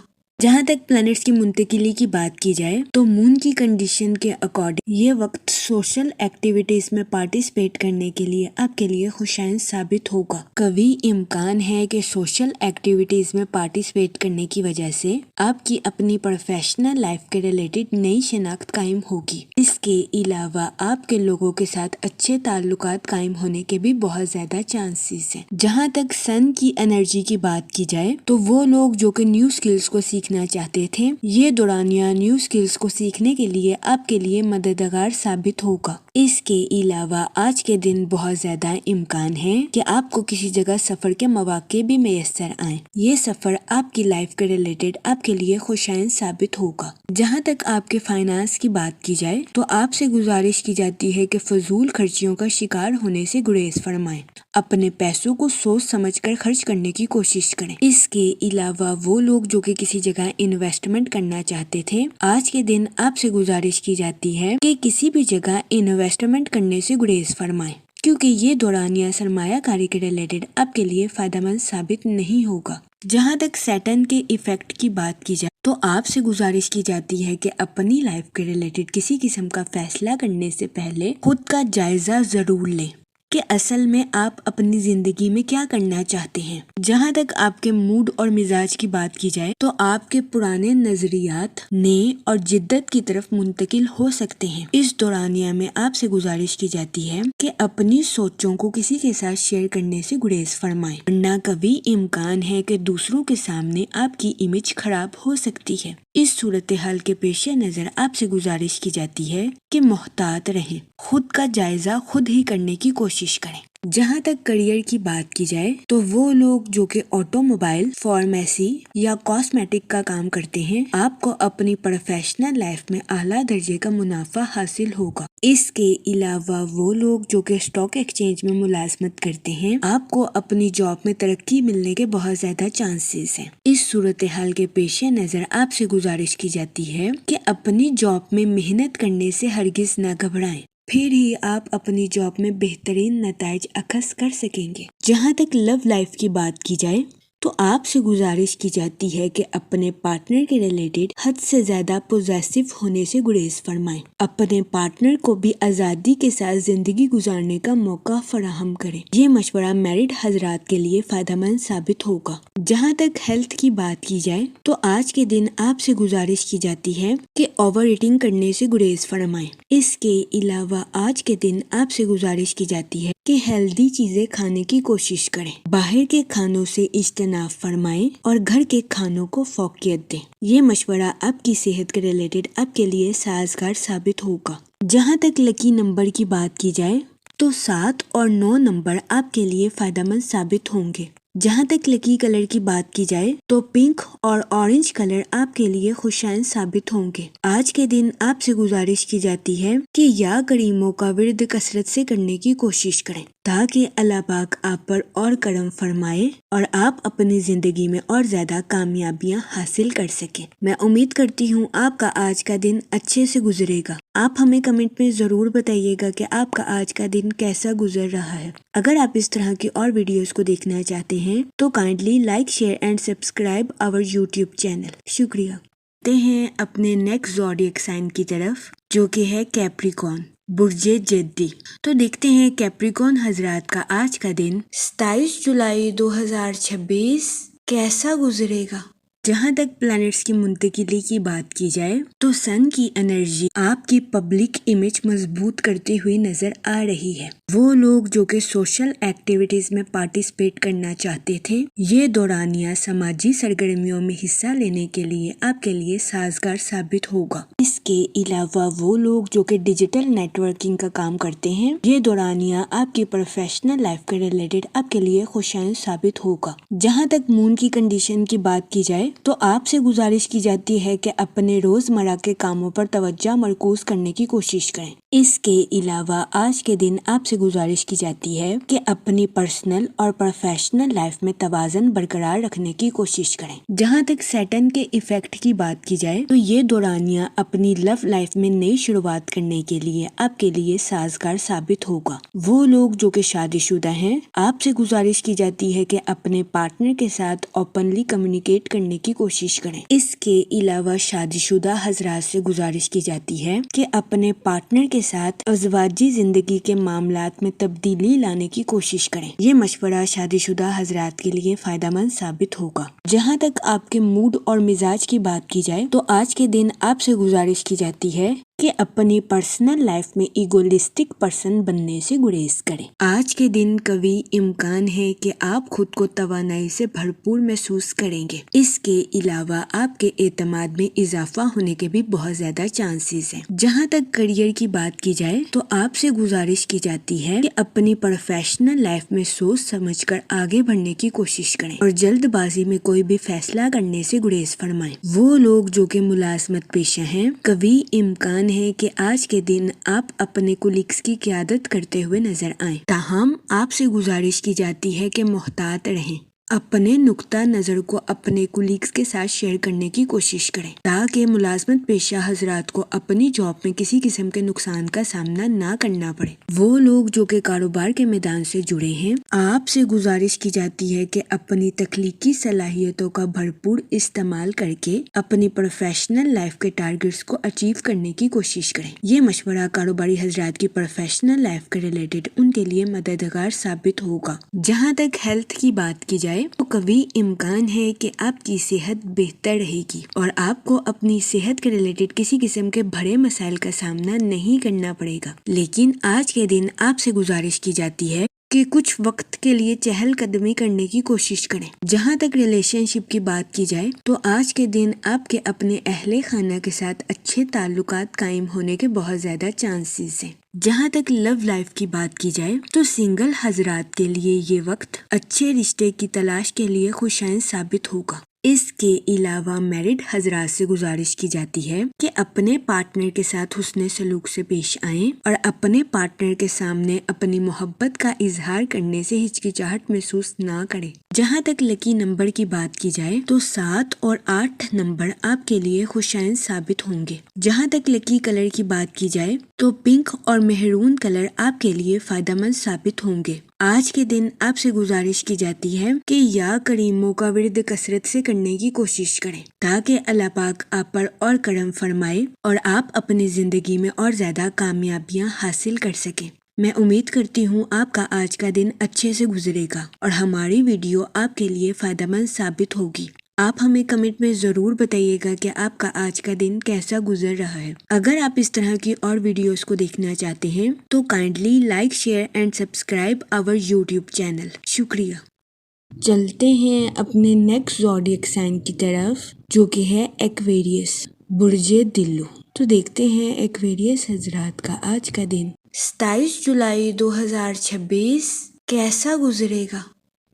جہاں تک پلانٹس کی منتقلی کی بات کی جائے تو مون کی کنڈیشن کے اکارڈنگ یہ وقت سوشل ایکٹیویٹیز میں پارٹیسپیٹ کرنے کے لیے آپ کے لیے خوشائن ثابت ہوگا۔ کبھی امکان ہے کہ سوشل ایکٹیویٹیز میں پارٹیسپیٹ کرنے کی وجہ سے آپ کی اپنی پروفیشنل لائف کے ریلیٹڈ نئی شناخت قائم ہوگی۔ اس کے علاوہ آپ کے لوگوں کے ساتھ اچھے تعلقات قائم ہونے کے بھی بہت زیادہ چانسز ہیں۔ جہاں تک سن کی انرجی کی بات کی جائے تو وہ لوگ جو کہ نیو اسکلز کو سیکھنا چاہتے تھے، یہ دورانیہ نیو اسکلز کو سیکھنے کے لیے آپ کے لیے مددگار ثابت ہوگا۔ اس کے علاوہ آج کے دن بہت زیادہ امکان ہے کہ آپ کو کسی جگہ سفر کے مواقع بھی میسر آئیں۔ یہ سفر آپ کی لائف کے ریلیٹڈ آپ کے لیے خوشائن ثابت ہوگا۔ جہاں تک آپ کے فائنانس کی بات کی جائے تو آپ سے گزارش کی جاتی ہے کہ فضول خرچیوں کا شکار ہونے سے گریز فرمائیں۔ اپنے پیسوں کو سوچ سمجھ کر خرچ کرنے کی کوشش کریں۔ اس کے علاوہ وہ لوگ جو کہ کسی جگہ انویسٹمنٹ کرنا چاہتے تھے، آج کے دن آپ سے گزارش کی جاتی ہے کہ کسی بھی جگہ انویسٹمنٹ کرنے سے گریز فرمائیں کیونکہ یہ دورانیہ سرمایہ کاری کے ریلیٹڈ آپ کے لیے فائدہ مند ثابت نہیں ہوگا۔ جہاں تک سیٹن کے ایفیکٹ کی بات کی جائے تو آپ سے گزارش کی جاتی ہے کہ اپنی لائف کے ریلیٹڈ کسی قسم کا فیصلہ کرنے سے پہلے خود کا جائزہ ضرور لیں کہ اصل میں آپ اپنی زندگی میں کیا کرنا چاہتے ہیں۔ جہاں تک آپ کے موڈ اور مزاج کی بات کی جائے تو آپ کے پرانے نظریات نئے اور جدت کی طرف منتقل ہو سکتے ہیں۔ اس دورانیہ میں آپ سے گزارش کی جاتی ہے کہ اپنی سوچوں کو کسی کے ساتھ شیئر کرنے سے گریز فرمائیں، ورنہ کبھی امکان ہے کہ دوسروں کے سامنے آپ کی امیج خراب ہو سکتی ہے۔ اس صورتحال کے پیش نظر آپ سے گزارش کی جاتی ہے کہ محتاط رہیں، خود کا جائزہ خود ہی کرنے کی کوشش کریں۔ جہاں تک کریئر کی بات کی جائے تو وہ لوگ جو کہ آٹو موبائل، فارمیسی یا کاسمیٹک کا کام کرتے ہیں، آپ کو اپنی پروفیشنل لائف میں اعلیٰ درجے کا منافع حاصل ہوگا۔ اس کے علاوہ وہ لوگ جو کہ اسٹاک ایکسچینج میں ملازمت کرتے ہیں، آپ کو اپنی جاب میں ترقی ملنے کے بہت زیادہ چانسز ہیں۔ اس صورتحال کے پیش نظر آپ سے گزارش کی جاتی ہے کہ اپنی جاب میں محنت کرنے سے ہرگز نہ گھبرائیں، پھر ہی آپ اپنی جاب میں بہترین نتائج اخذ کر سکیں گے۔ جہاں تک لو لائف کی بات کی جائے تو آپ سے گزارش کی جاتی ہے کہ اپنے پارٹنر کے ریلیٹڈ حد سے زیادہ پوزیسو ہونے سے گریز فرمائیں۔ اپنے پارٹنر کو بھی آزادی کے ساتھ زندگی گزارنے کا موقع فراہم کریں۔ یہ مشورہ میرڈ حضرات کے لیے فائدہ مند ثابت ہوگا۔ جہاں تک ہیلتھ کی بات کی جائے تو آج کے دن آپ سے گزارش کی جاتی ہے کہ اوور ایٹنگ کرنے سے گریز فرمائیں۔ اس کے علاوہ آج کے دن آپ سے گزارش کی جاتی ہے کہ ہیلدی چیزیں کھانے کی کوشش کریں، باہر کے کھانوں سے اجتناب فرمائیں اور گھر کے کھانوں کو فوقیت دیں۔ یہ مشورہ آپ کی صحت کے ریلیٹڈ آپ کے لیے سازگار ثابت ہوگا۔ جہاں تک لکی نمبر کی بات کی جائے تو 7 اور 9 نمبر آپ کے لیے فائدہ مند ثابت ہوں گے۔ جہاں تک لکی کلر کی بات کی جائے تو پنک اور اورنج کلر آپ کے لیے خوشائن ثابت ہوں گے۔ آج کے دن آپ سے گزارش کی جاتی ہے کہ یا کریموں کا ورد کثرت سے کرنے کی کوشش کریں تاکہ اللہ پاک آپ پر اور کرم فرمائے اور آپ اپنی زندگی میں اور زیادہ کامیابیاں حاصل کر سکیں۔ میں امید کرتی ہوں آپ کا آج کا دن اچھے سے گزرے گا۔ آپ ہمیں کمنٹ میں ضرور بتائیے گا کہ آپ کا آج کا دن کیسا گزر رہا ہے۔ اگر آپ اس طرح کی اور ویڈیوز کو دیکھنا چاہتے ہیں تو kindly like, share and subscribe our YouTube channel. شکریہ۔ ہیں اپنے نیکسٹ زوڈیک سائن کی طرف جو کہ ہے کیپریکون، برج جدی۔ تو دیکھتے ہیں کیپریکون حضرات کا آج کا دن 27 جولائی 2026 کیسا گزرے گا۔ جہاں تک پلانٹس کی منتقلی کی بات کی جائے تو سن کی انرجی آپ کی پبلک امیج مضبوط کرتی ہوئی نظر آ رہی ہے۔ وہ لوگ جو کہ سوشل ایکٹیویٹیز میں پارٹیسپیٹ کرنا چاہتے تھے، یہ دورانیہ سماجی سرگرمیوں میں حصہ لینے کے لیے آپ کے لیے سازگار ثابت ہوگا۔ اس کے علاوہ وہ لوگ جو کہ ڈیجیٹل نیٹ ورکنگ کا کام کرتے ہیں، یہ دورانیہ آپ کی پروفیشنل لائف کے ریلیٹڈ آپ کے لیے خوشائن ثابت ہوگا۔ جہاں تک مون کی کنڈیشن کی بات کی جائے تو آپ سے گزارش کی جاتی ہے کہ اپنے روزمرہ کے کاموں پر توجہ مرکوز کرنے کی کوشش کریں۔ اس کے علاوہ آج کے دن آپ سے گزارش کی جاتی ہے کہ اپنی پرسنل اور پروفیشنل لائف میں توازن برقرار رکھنے کی کوشش کریں۔ جہاں تک سیٹرن کے ایفیکٹ کی بات کی جائے تو یہ دورانیہ اپنی لو لائف میں نئی شروعات کرنے کے لیے آپ کے لیے سازگار ثابت ہوگا۔ وہ لوگ جو کہ شادی شدہ ہیں، آپ سے گزارش کی جاتی ہے کہ اپنے پارٹنر کے ساتھ اوپنلی کمیونیکیٹ کرنے کی کوشش کریں۔ اس کے علاوہ شادی شدہ حضرات سے گزارش کی جاتی ہے کہ اپنے پارٹنر کے ساتھ ازواجی زندگی کے معاملات میں تبدیلی لانے کی کوشش کریں۔ یہ مشورہ شادی شدہ حضرات کے لیے فائدہ مند ثابت ہوگا۔ جہاں تک آپ کے موڈ اور مزاج کی بات کی جائے تو آج کے دن آپ سے گزارش کی جاتی ہے کہ اپنی پرسنل لائف میں ایگوئسٹک پرسن بننے سے گریز کریں۔ آج کے دن قوی امکان ہے کہ آپ خود کو توانائی سے بھرپور محسوس کریں گے۔ اس کے علاوہ آپ کے اعتماد میں اضافہ ہونے کے بھی بہت زیادہ چانسز ہیں۔ جہاں تک کریئر کی بات کی جائے تو آپ سے گزارش کی جاتی ہے کہ اپنی پروفیشنل لائف میں سوچ سمجھ کر آگے بڑھنے کی کوشش کریں اور جلد بازی میں کوئی بھی فیصلہ کرنے سے گریز فرمائیں۔ وہ لوگ جو کہ ملازمت پیشہ ہیں، قوی امکان ہے کہ آج کے دن آپ اپنے کولیگز کی قیادت کرتے ہوئے نظر آئیں۔ تاہم آپ سے گزارش کی جاتی ہے کہ محتاط رہیں۔ اپنے نقطہ نظر کو اپنے کولیگز کے ساتھ شیئر کرنے کی کوشش کریں تاکہ ملازمت پیشہ حضرات کو اپنی جاب میں کسی قسم کے نقصان کا سامنا نہ کرنا پڑے۔ وہ لوگ جو کہ کاروبار کے میدان سے جڑے ہیں، آپ سے گزارش کی جاتی ہے کہ اپنی تخلیقی صلاحیتوں کا بھرپور استعمال کر کے اپنی پروفیشنل لائف کے ٹارگٹس کو اچیو کرنے کی کوشش کریں۔ یہ مشورہ کاروباری حضرات کی پروفیشنل لائف کے ریلیٹڈ ان کے لیے مددگار ثابت ہوگا۔ جہاں تک ہیلتھ کی بات کی جائے تو قوی امکان ہے کہ آپ کی صحت بہتر رہے گی اور آپ کو اپنی صحت کے ریلیٹڈ کسی قسم کے بڑے مسائل کا سامنا نہیں کرنا پڑے گا۔ لیکن آج کے دن آپ سے گزارش کی جاتی ہے کہ کچھ وقت کے لیے چہل قدمی کرنے کی کوشش کریں۔ جہاں تک ریلیشن شپ کی بات کی جائے تو آج کے دن آپ کے اپنے اہل خانہ کے ساتھ اچھے تعلقات قائم ہونے کے بہت زیادہ چانسز ہیں۔ جہاں تک لو لائف کی بات کی جائے تو سنگل حضرات کے لیے یہ وقت اچھے رشتے کی تلاش کے لیے خوشائن ثابت ہوگا۔ اس کے علاوہ میرڈ حضرات سے گزارش کی جاتی ہے کہ اپنے پارٹنر کے ساتھ حسن سلوک سے پیش آئیں اور اپنے پارٹنر کے سامنے اپنی محبت کا اظہار کرنے سے ہچکچاہٹ محسوس نہ کریں۔ جہاں تک لکی نمبر کی بات کی جائے تو 7 اور 8 نمبر آپ کے لیے خوشائن ثابت ہوں گے۔ جہاں تک لکی کلر کی بات کی جائے تو پنک اور مہرون کلر آپ کے لیے فائدہ مند ثابت ہوں گے۔ آج کے دن آپ سے گزارش کی جاتی ہے کہ یا کریموں کا ورد کثرت سے کرنے کی کوشش کریں تاکہ اللہ پاک آپ پر اور کرم فرمائے اور آپ اپنی زندگی میں اور زیادہ کامیابیاں حاصل کر سکیں۔ میں امید کرتی ہوں آپ کا آج کا دن اچھے سے گزرے گا اور ہماری ویڈیو آپ کے لیے فائدہ مند ثابت ہوگی۔ آپ ہمیں کمنٹ میں ضرور بتائیے گا کہ آپ کا آج کا دن کیسا گزر رہا ہے۔ اگر آپ اس طرح کی اور ویڈیوز کو دیکھنا چاہتے ہیں تو kindly like, share and subscribe our YouTube channel. شکریہ۔ چلتے ہیں اپنے نیکسٹ زوڈیک سائن کی طرف جو کہ ہے ایکویریس، برج دلو۔ تو دیکھتے ہیں ایکویریس حضرات کا آج کا دن 27 جولائی 2026 کیسا گزرے گا۔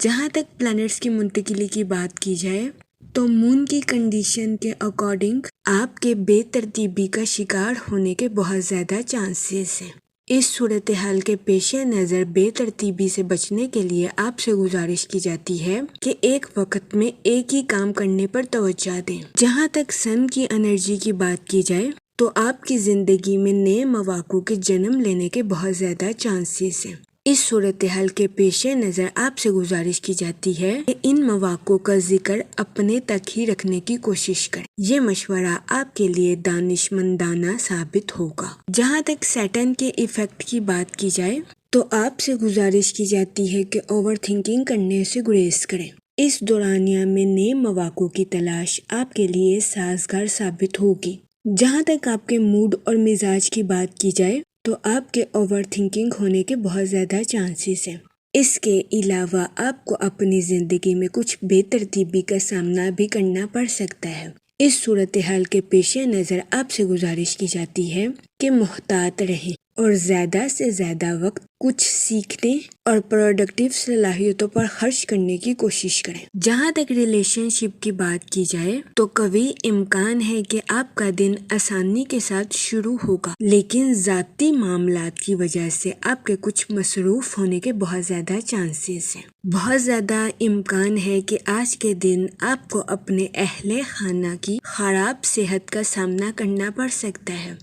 جہاں تک پلانٹس کی منتقلی کی بات کی جائے تو مون کی کنڈیشن کے اکارڈنگ آپ کے بے ترتیبی کا شکار ہونے کے بہت زیادہ چانسز ہیں۔ اس صورتحال کے پیش نظر بے ترتیبی سے بچنے کے لیے آپ سے گزارش کی جاتی ہے کہ ایک وقت میں ایک ہی کام کرنے پر توجہ دیں۔ جہاں تک سن کی انرجی کی بات کی جائے تو آپ کی زندگی میں نئے مواقع کے جنم لینے کے بہت زیادہ چانسز ہیں۔ اس صورتحال کے پیش نظر آپ سے گزارش کی جاتی ہے کہ ان مواقع کا ذکر اپنے تک ہی رکھنے کی کوشش کریں۔ یہ مشورہ آپ کے لیے دانشمندانہ ثابت ہوگا۔ جہاں تک سیٹرن کے ایفیکٹ کی بات کی جائے تو آپ سے گزارش کی جاتی ہے کہ اوور تھنکنگ کرنے سے گریز کریں۔ اس دورانیہ میں نئے مواقع کی تلاش آپ کے لیے سازگار ثابت ہوگی۔ جہاں تک آپ کے موڈ اور مزاج کی بات کی جائے تو آپ کے اوور تھنکنگ ہونے کے بہت زیادہ چانسز ہیں۔ اس کے علاوہ آپ کو اپنی زندگی میں کچھ بے ترتیبی کا سامنا بھی کرنا پڑ سکتا ہے۔ اس صورتحال کے پیش نظر آپ سے گزارش کی جاتی ہے کہ محتاط رہیں اور زیادہ سے زیادہ وقت کچھ سیکھنے اور پروڈکٹیو صلاحیتوں پر خرچ کرنے کی کوشش کریں۔ جہاں تک ریلیشن شپ کی بات کی جائے تو قوی امکان ہے کہ آپ کا دن آسانی کے ساتھ شروع ہوگا، لیکن ذاتی معاملات کی وجہ سے آپ کے کچھ مصروف ہونے کے بہت زیادہ چانسز ہیں۔ بہت زیادہ امکان ہے کہ آج کے دن آپ کو اپنے اہل خانہ کی خراب صحت کا سامنا کرنا پڑ سکتا ہے۔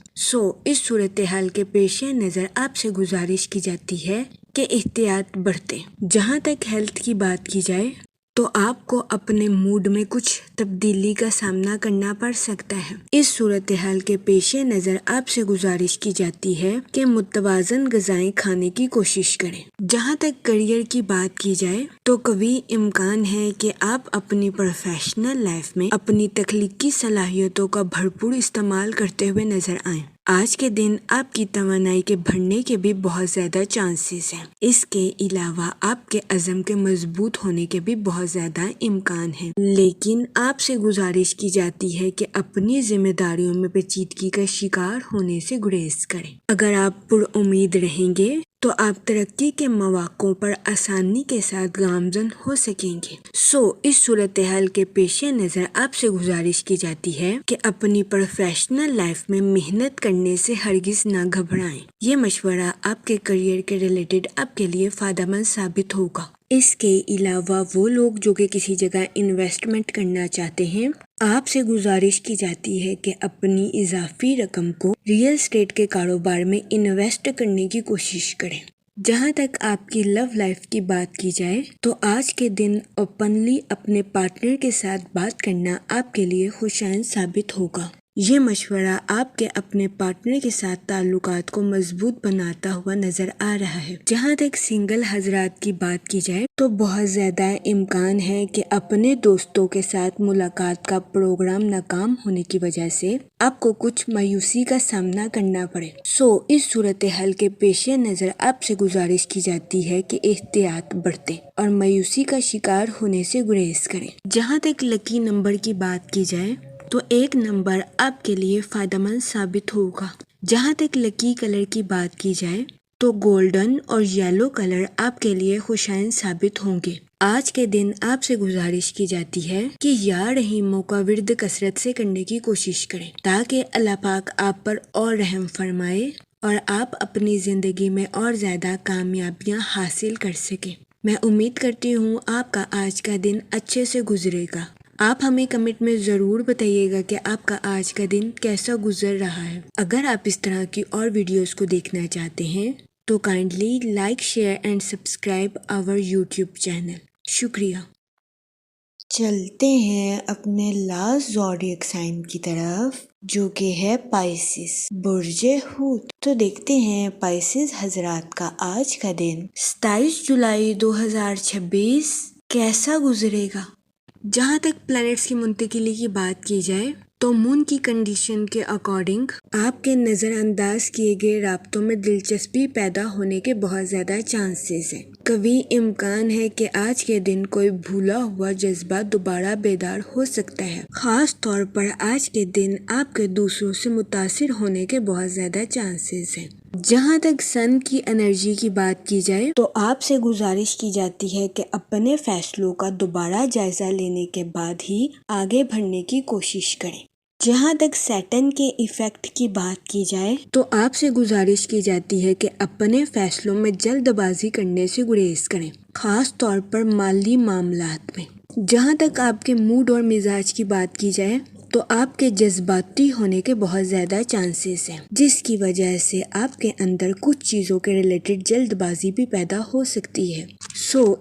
اس صورتحال کے پیش نظر آپ سے گزارش کی جاتی ہے کہ احتیاط برتیں۔ جہاں تک ہیلتھ کی بات کی جائے تو آپ کو اپنے موڈ میں کچھ تبدیلی کا سامنا کرنا پڑ سکتا ہے۔ اس صورتحال کے پیش نظر آپ سے گزارش کی جاتی ہے کہ متوازن غذائیں کھانے کی کوشش کریں۔ جہاں تک کریئر کی بات کی جائے تو قوی امکان ہے کہ آپ اپنی پروفیشنل لائف میں اپنی تخلیقی صلاحیتوں کا بھرپور استعمال کرتے ہوئے نظر آئیں۔ آج کے دن آپ کی توانائی کے بڑھنے کے بھی بہت زیادہ چانسز ہیں۔ اس کے علاوہ آپ کے عزم کے مضبوط ہونے کے بھی بہت زیادہ امکان ہیں، لیکن آپ سے گزارش کی جاتی ہے کہ اپنی ذمہ داریوں میں پیچیدگی کا شکار ہونے سے گریز کریں۔ اگر آپ پر امید رہیں گے تو آپ ترقی کے مواقعوں پر آسانی کے ساتھ گامزن ہو سکیں گے۔ اس صورتحال کے پیش نظر آپ سے گزارش کی جاتی ہے کہ اپنی پروفیشنل لائف میں محنت کرنے سے ہرگز نہ گھبرائیں۔ یہ مشورہ آپ کے کریئر کے ریلیٹڈ آپ کے لیے فائدہ مند ثابت ہوگا۔ اس کے علاوہ وہ لوگ جو کہ کسی جگہ انویسٹمنٹ کرنا چاہتے ہیں، آپ سے گزارش کی جاتی ہے کہ اپنی اضافی رقم کو ریئل اسٹیٹ کے کاروبار میں انویسٹ کرنے کی کوشش کریں۔ جہاں تک آپ کی لو لائف کی بات کی جائے تو آج کے دن اوپنلی اپنے پارٹنر کے ساتھ بات کرنا آپ کے لیے خوشائند ثابت ہوگا۔ یہ مشورہ آپ کے اپنے پارٹنر کے ساتھ تعلقات کو مضبوط بناتا ہوا نظر آ رہا ہے۔ جہاں تک سنگل حضرات کی بات کی جائے تو بہت زیادہ امکان ہے کہ اپنے دوستوں کے ساتھ ملاقات کا پروگرام ناکام ہونے کی وجہ سے آپ کو کچھ مایوسی کا سامنا کرنا پڑے۔ اس صورتحال کے پیش نظر آپ سے گزارش کی جاتی ہے کہ احتیاط برتیں اور مایوسی کا شکار ہونے سے گریز کریں۔ جہاں تک لکی نمبر کی بات کی جائے تو 1 نمبر آپ کے لیے فائدہ مند ثابت ہوگا۔ جہاں تک لکی کلر کی بات کی جائے تو گولڈن اور یلو کلر آپ کے لیے خوشائند ثابت ہوں گے۔ آج کے دن آپ سے گزارش کی جاتی ہے کہ یا رحیموں کا ورد کثرت سے کرنے کی کوشش کریں تاکہ اللہ پاک آپ پر اور رحم فرمائے اور آپ اپنی زندگی میں اور زیادہ کامیابیاں حاصل کر سکیں۔ میں امید کرتی ہوں آپ کا آج کا دن اچھے سے گزرے گا۔ آپ ہمیں کمنٹ میں ضرور بتائیے گا کہ آپ کا آج کا دن کیسا گزر رہا ہے۔ اگر آپ اس طرح کی اور ویڈیوز کو دیکھنا چاہتے ہیں تو kindly like, share and subscribe our YouTube channel. شکریہ۔ چلتے ہیں اپنے لاسٹ زوڈیک سائن کی طرف جو کہ ہے پائسس، برج حوت۔ تو دیکھتے ہیں پائسس حضرات کا آج کا دن 27 جولائی 2026 کیسا گزرے گا۔ جہاں تک پلانٹس کی منتقلی کی بات کی جائے تو مون کی کنڈیشن کے اکارڈنگ آپ کے نظر انداز کیے گئے رابطوں میں دلچسپی پیدا ہونے کے بہت زیادہ چانسز ہیں۔ قوی امکان ہے کہ آج کے دن کوئی بھولا ہوا جذبہ دوبارہ بیدار ہو سکتا ہے۔ خاص طور پر آج کے دن آپ کے دوسروں سے متاثر ہونے کے بہت زیادہ چانسز ہیں۔ جہاں تک سن کی انرجی کی بات کی جائے تو آپ سے گزارش کی جاتی ہے کہ اپنے فیصلوں کا دوبارہ جائزہ لینے کے بعد ہی آگے بڑھنے کی کوشش کریں۔ جہاں تک سیٹن کے ایفیکٹ کی بات کی جائے تو آپ سے گزارش کی جاتی ہے کہ اپنے فیصلوں میں جلد بازی کرنے سے گریز کریں، خاص طور پر مالی معاملات میں۔ جہاں تک آپ کے موڈ اور مزاج کی بات کی جائے تو آپ کے جذباتی ہونے کے بہت زیادہ چانسز ہیں، جس کی وجہ سے آپ کے اندر کچھ چیزوں کے ریلیٹڈ جلد بازی بھی پیدا ہو سکتی ہے۔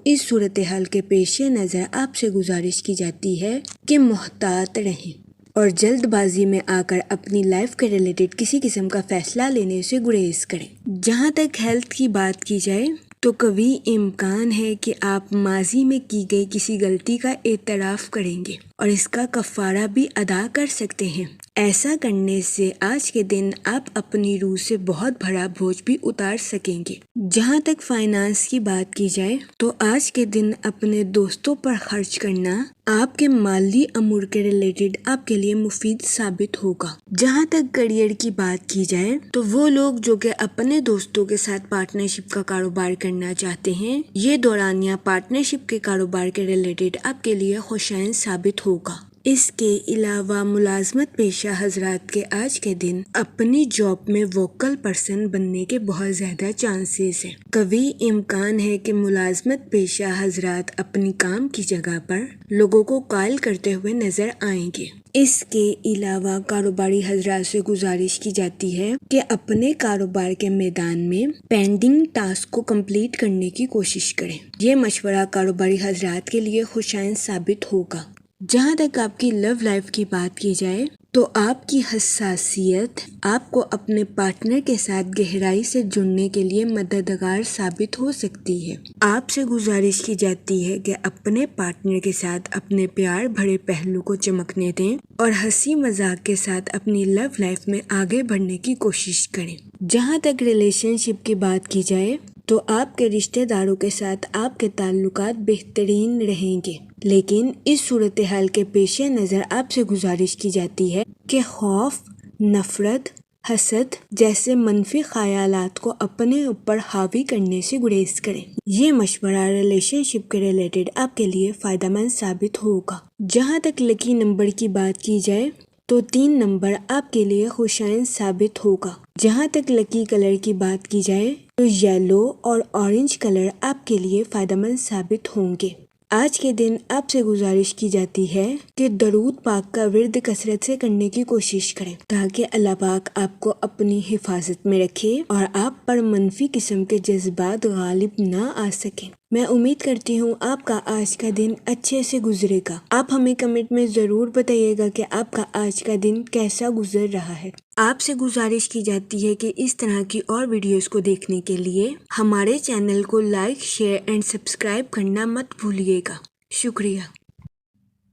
اس صورتحال کے پیش نظر آپ سے گزارش کی جاتی ہے کہ محتاط رہیں اور جلد بازی میں آ کر اپنی لائف کے ریلیٹڈ کسی قسم کا فیصلہ لینے سے گریز کریں۔ جہاں تک ہیلتھ کی بات کی جائے تو کبھی امکان ہے کہ آپ ماضی میں کی گئی کسی غلطی کا اعتراف کریں گے اور اس کا کفارہ بھی ادا کر سکتے ہیں۔ ایسا کرنے سے آج کے دن آپ اپنی روح سے بہت بڑا بوجھ بھی اتار سکیں گے۔ جہاں تک فائنانس کی بات کی جائے تو آج کے دن اپنے دوستوں پر خرچ کرنا آپ کے مالی امور کے ریلیٹڈ آپ کے لیے مفید ثابت ہوگا۔ جہاں تک کریئر کی بات کی جائے تو وہ لوگ جو کہ اپنے دوستوں کے ساتھ پارٹنرشپ کا کاروبار کرنا چاہتے ہیں، یہ دورانیہ پارٹنرشپ کے کاروبار کے ریلیٹڈ آپ کے لیے خوشائن ثابت ہوگا۔ اس کے علاوہ ملازمت پیشہ حضرات کے آج کے دن اپنی جاب میں ووکل پرسن بننے کے بہت زیادہ چانسز ہیں۔ کبھی امکان ہے کہ ملازمت پیشہ حضرات اپنی کام کی جگہ پر لوگوں کو قائل کرتے ہوئے نظر آئیں گے۔ اس کے علاوہ کاروباری حضرات سے گزارش کی جاتی ہے کہ اپنے کاروبار کے میدان میں پینڈنگ ٹاسک کو کمپلیٹ کرنے کی کوشش کریں۔ یہ مشورہ کاروباری حضرات کے لیے خوشائن ثابت ہوگا۔ جہاں تک آپ کی لو لائف کی بات کی جائے تو آپ کی حساسیت آپ کو اپنے پارٹنر کے ساتھ گہرائی سے جڑنے کے لیے مددگار ثابت ہو سکتی ہے۔ آپ سے گزارش کی جاتی ہے کہ اپنے پارٹنر کے ساتھ اپنے پیار بھرے پہلو کو چمکنے دیں اور ہنسی مذاق کے ساتھ اپنی لو لائف میں آگے بڑھنے کی کوشش کریں۔ جہاں تک ریلیشن شپ کی بات کی جائے تو آپ کے رشتہ داروں کے ساتھ آپ کے تعلقات بہترین رہیں گے، لیکن اس صورتحال کے پیش نظر آپ سے گزارش کی جاتی ہے کہ خوف، نفرت، حسد جیسے منفی خیالات کو اپنے اوپر حاوی کرنے سے گریز کریں۔ یہ مشورہ ریلیشن شپ کے ریلیٹڈ آپ کے لیے فائدہ مند ثابت ہوگا۔ جہاں تک لکی نمبر کی بات کی جائے تو 3 نمبر آپ کے لیے خوشائن ثابت ہوگا۔ جہاں تک لکی کلر کی بات کی جائے تو یلو اور اورنج کلر آپ کے لیے فائدہ مند ثابت ہوں گے۔ آج کے دن آپ سے گزارش کی جاتی ہے کہ درود پاک کا ورد کثرت سے کرنے کی کوشش کریں تاکہ اللہ پاک آپ کو اپنی حفاظت میں رکھے اور آپ پر منفی قسم کے جذبات غالب نہ آ سکیں۔ میں امید کرتی ہوں آپ کا آج کا دن اچھے سے گزرے گا۔ آپ ہمیں کمنٹ میں ضرور بتائیے گا کہ آپ کا آج کا دن کیسا گزر رہا ہے۔ آپ سے گزارش کی جاتی ہے کہ اس طرح کی اور ویڈیوز کو دیکھنے کے لیے ہمارے چینل کو لائک، شیئر اینڈ سبسکرائب کرنا مت بھولیے گا۔ شکریہ۔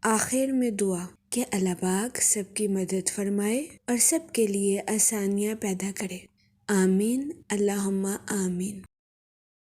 آخر میں دعا کہ اللہ پاک سب کی مدد فرمائے اور سب کے لیے آسانیاں پیدا کرے۔ آمین، اللہم آمین۔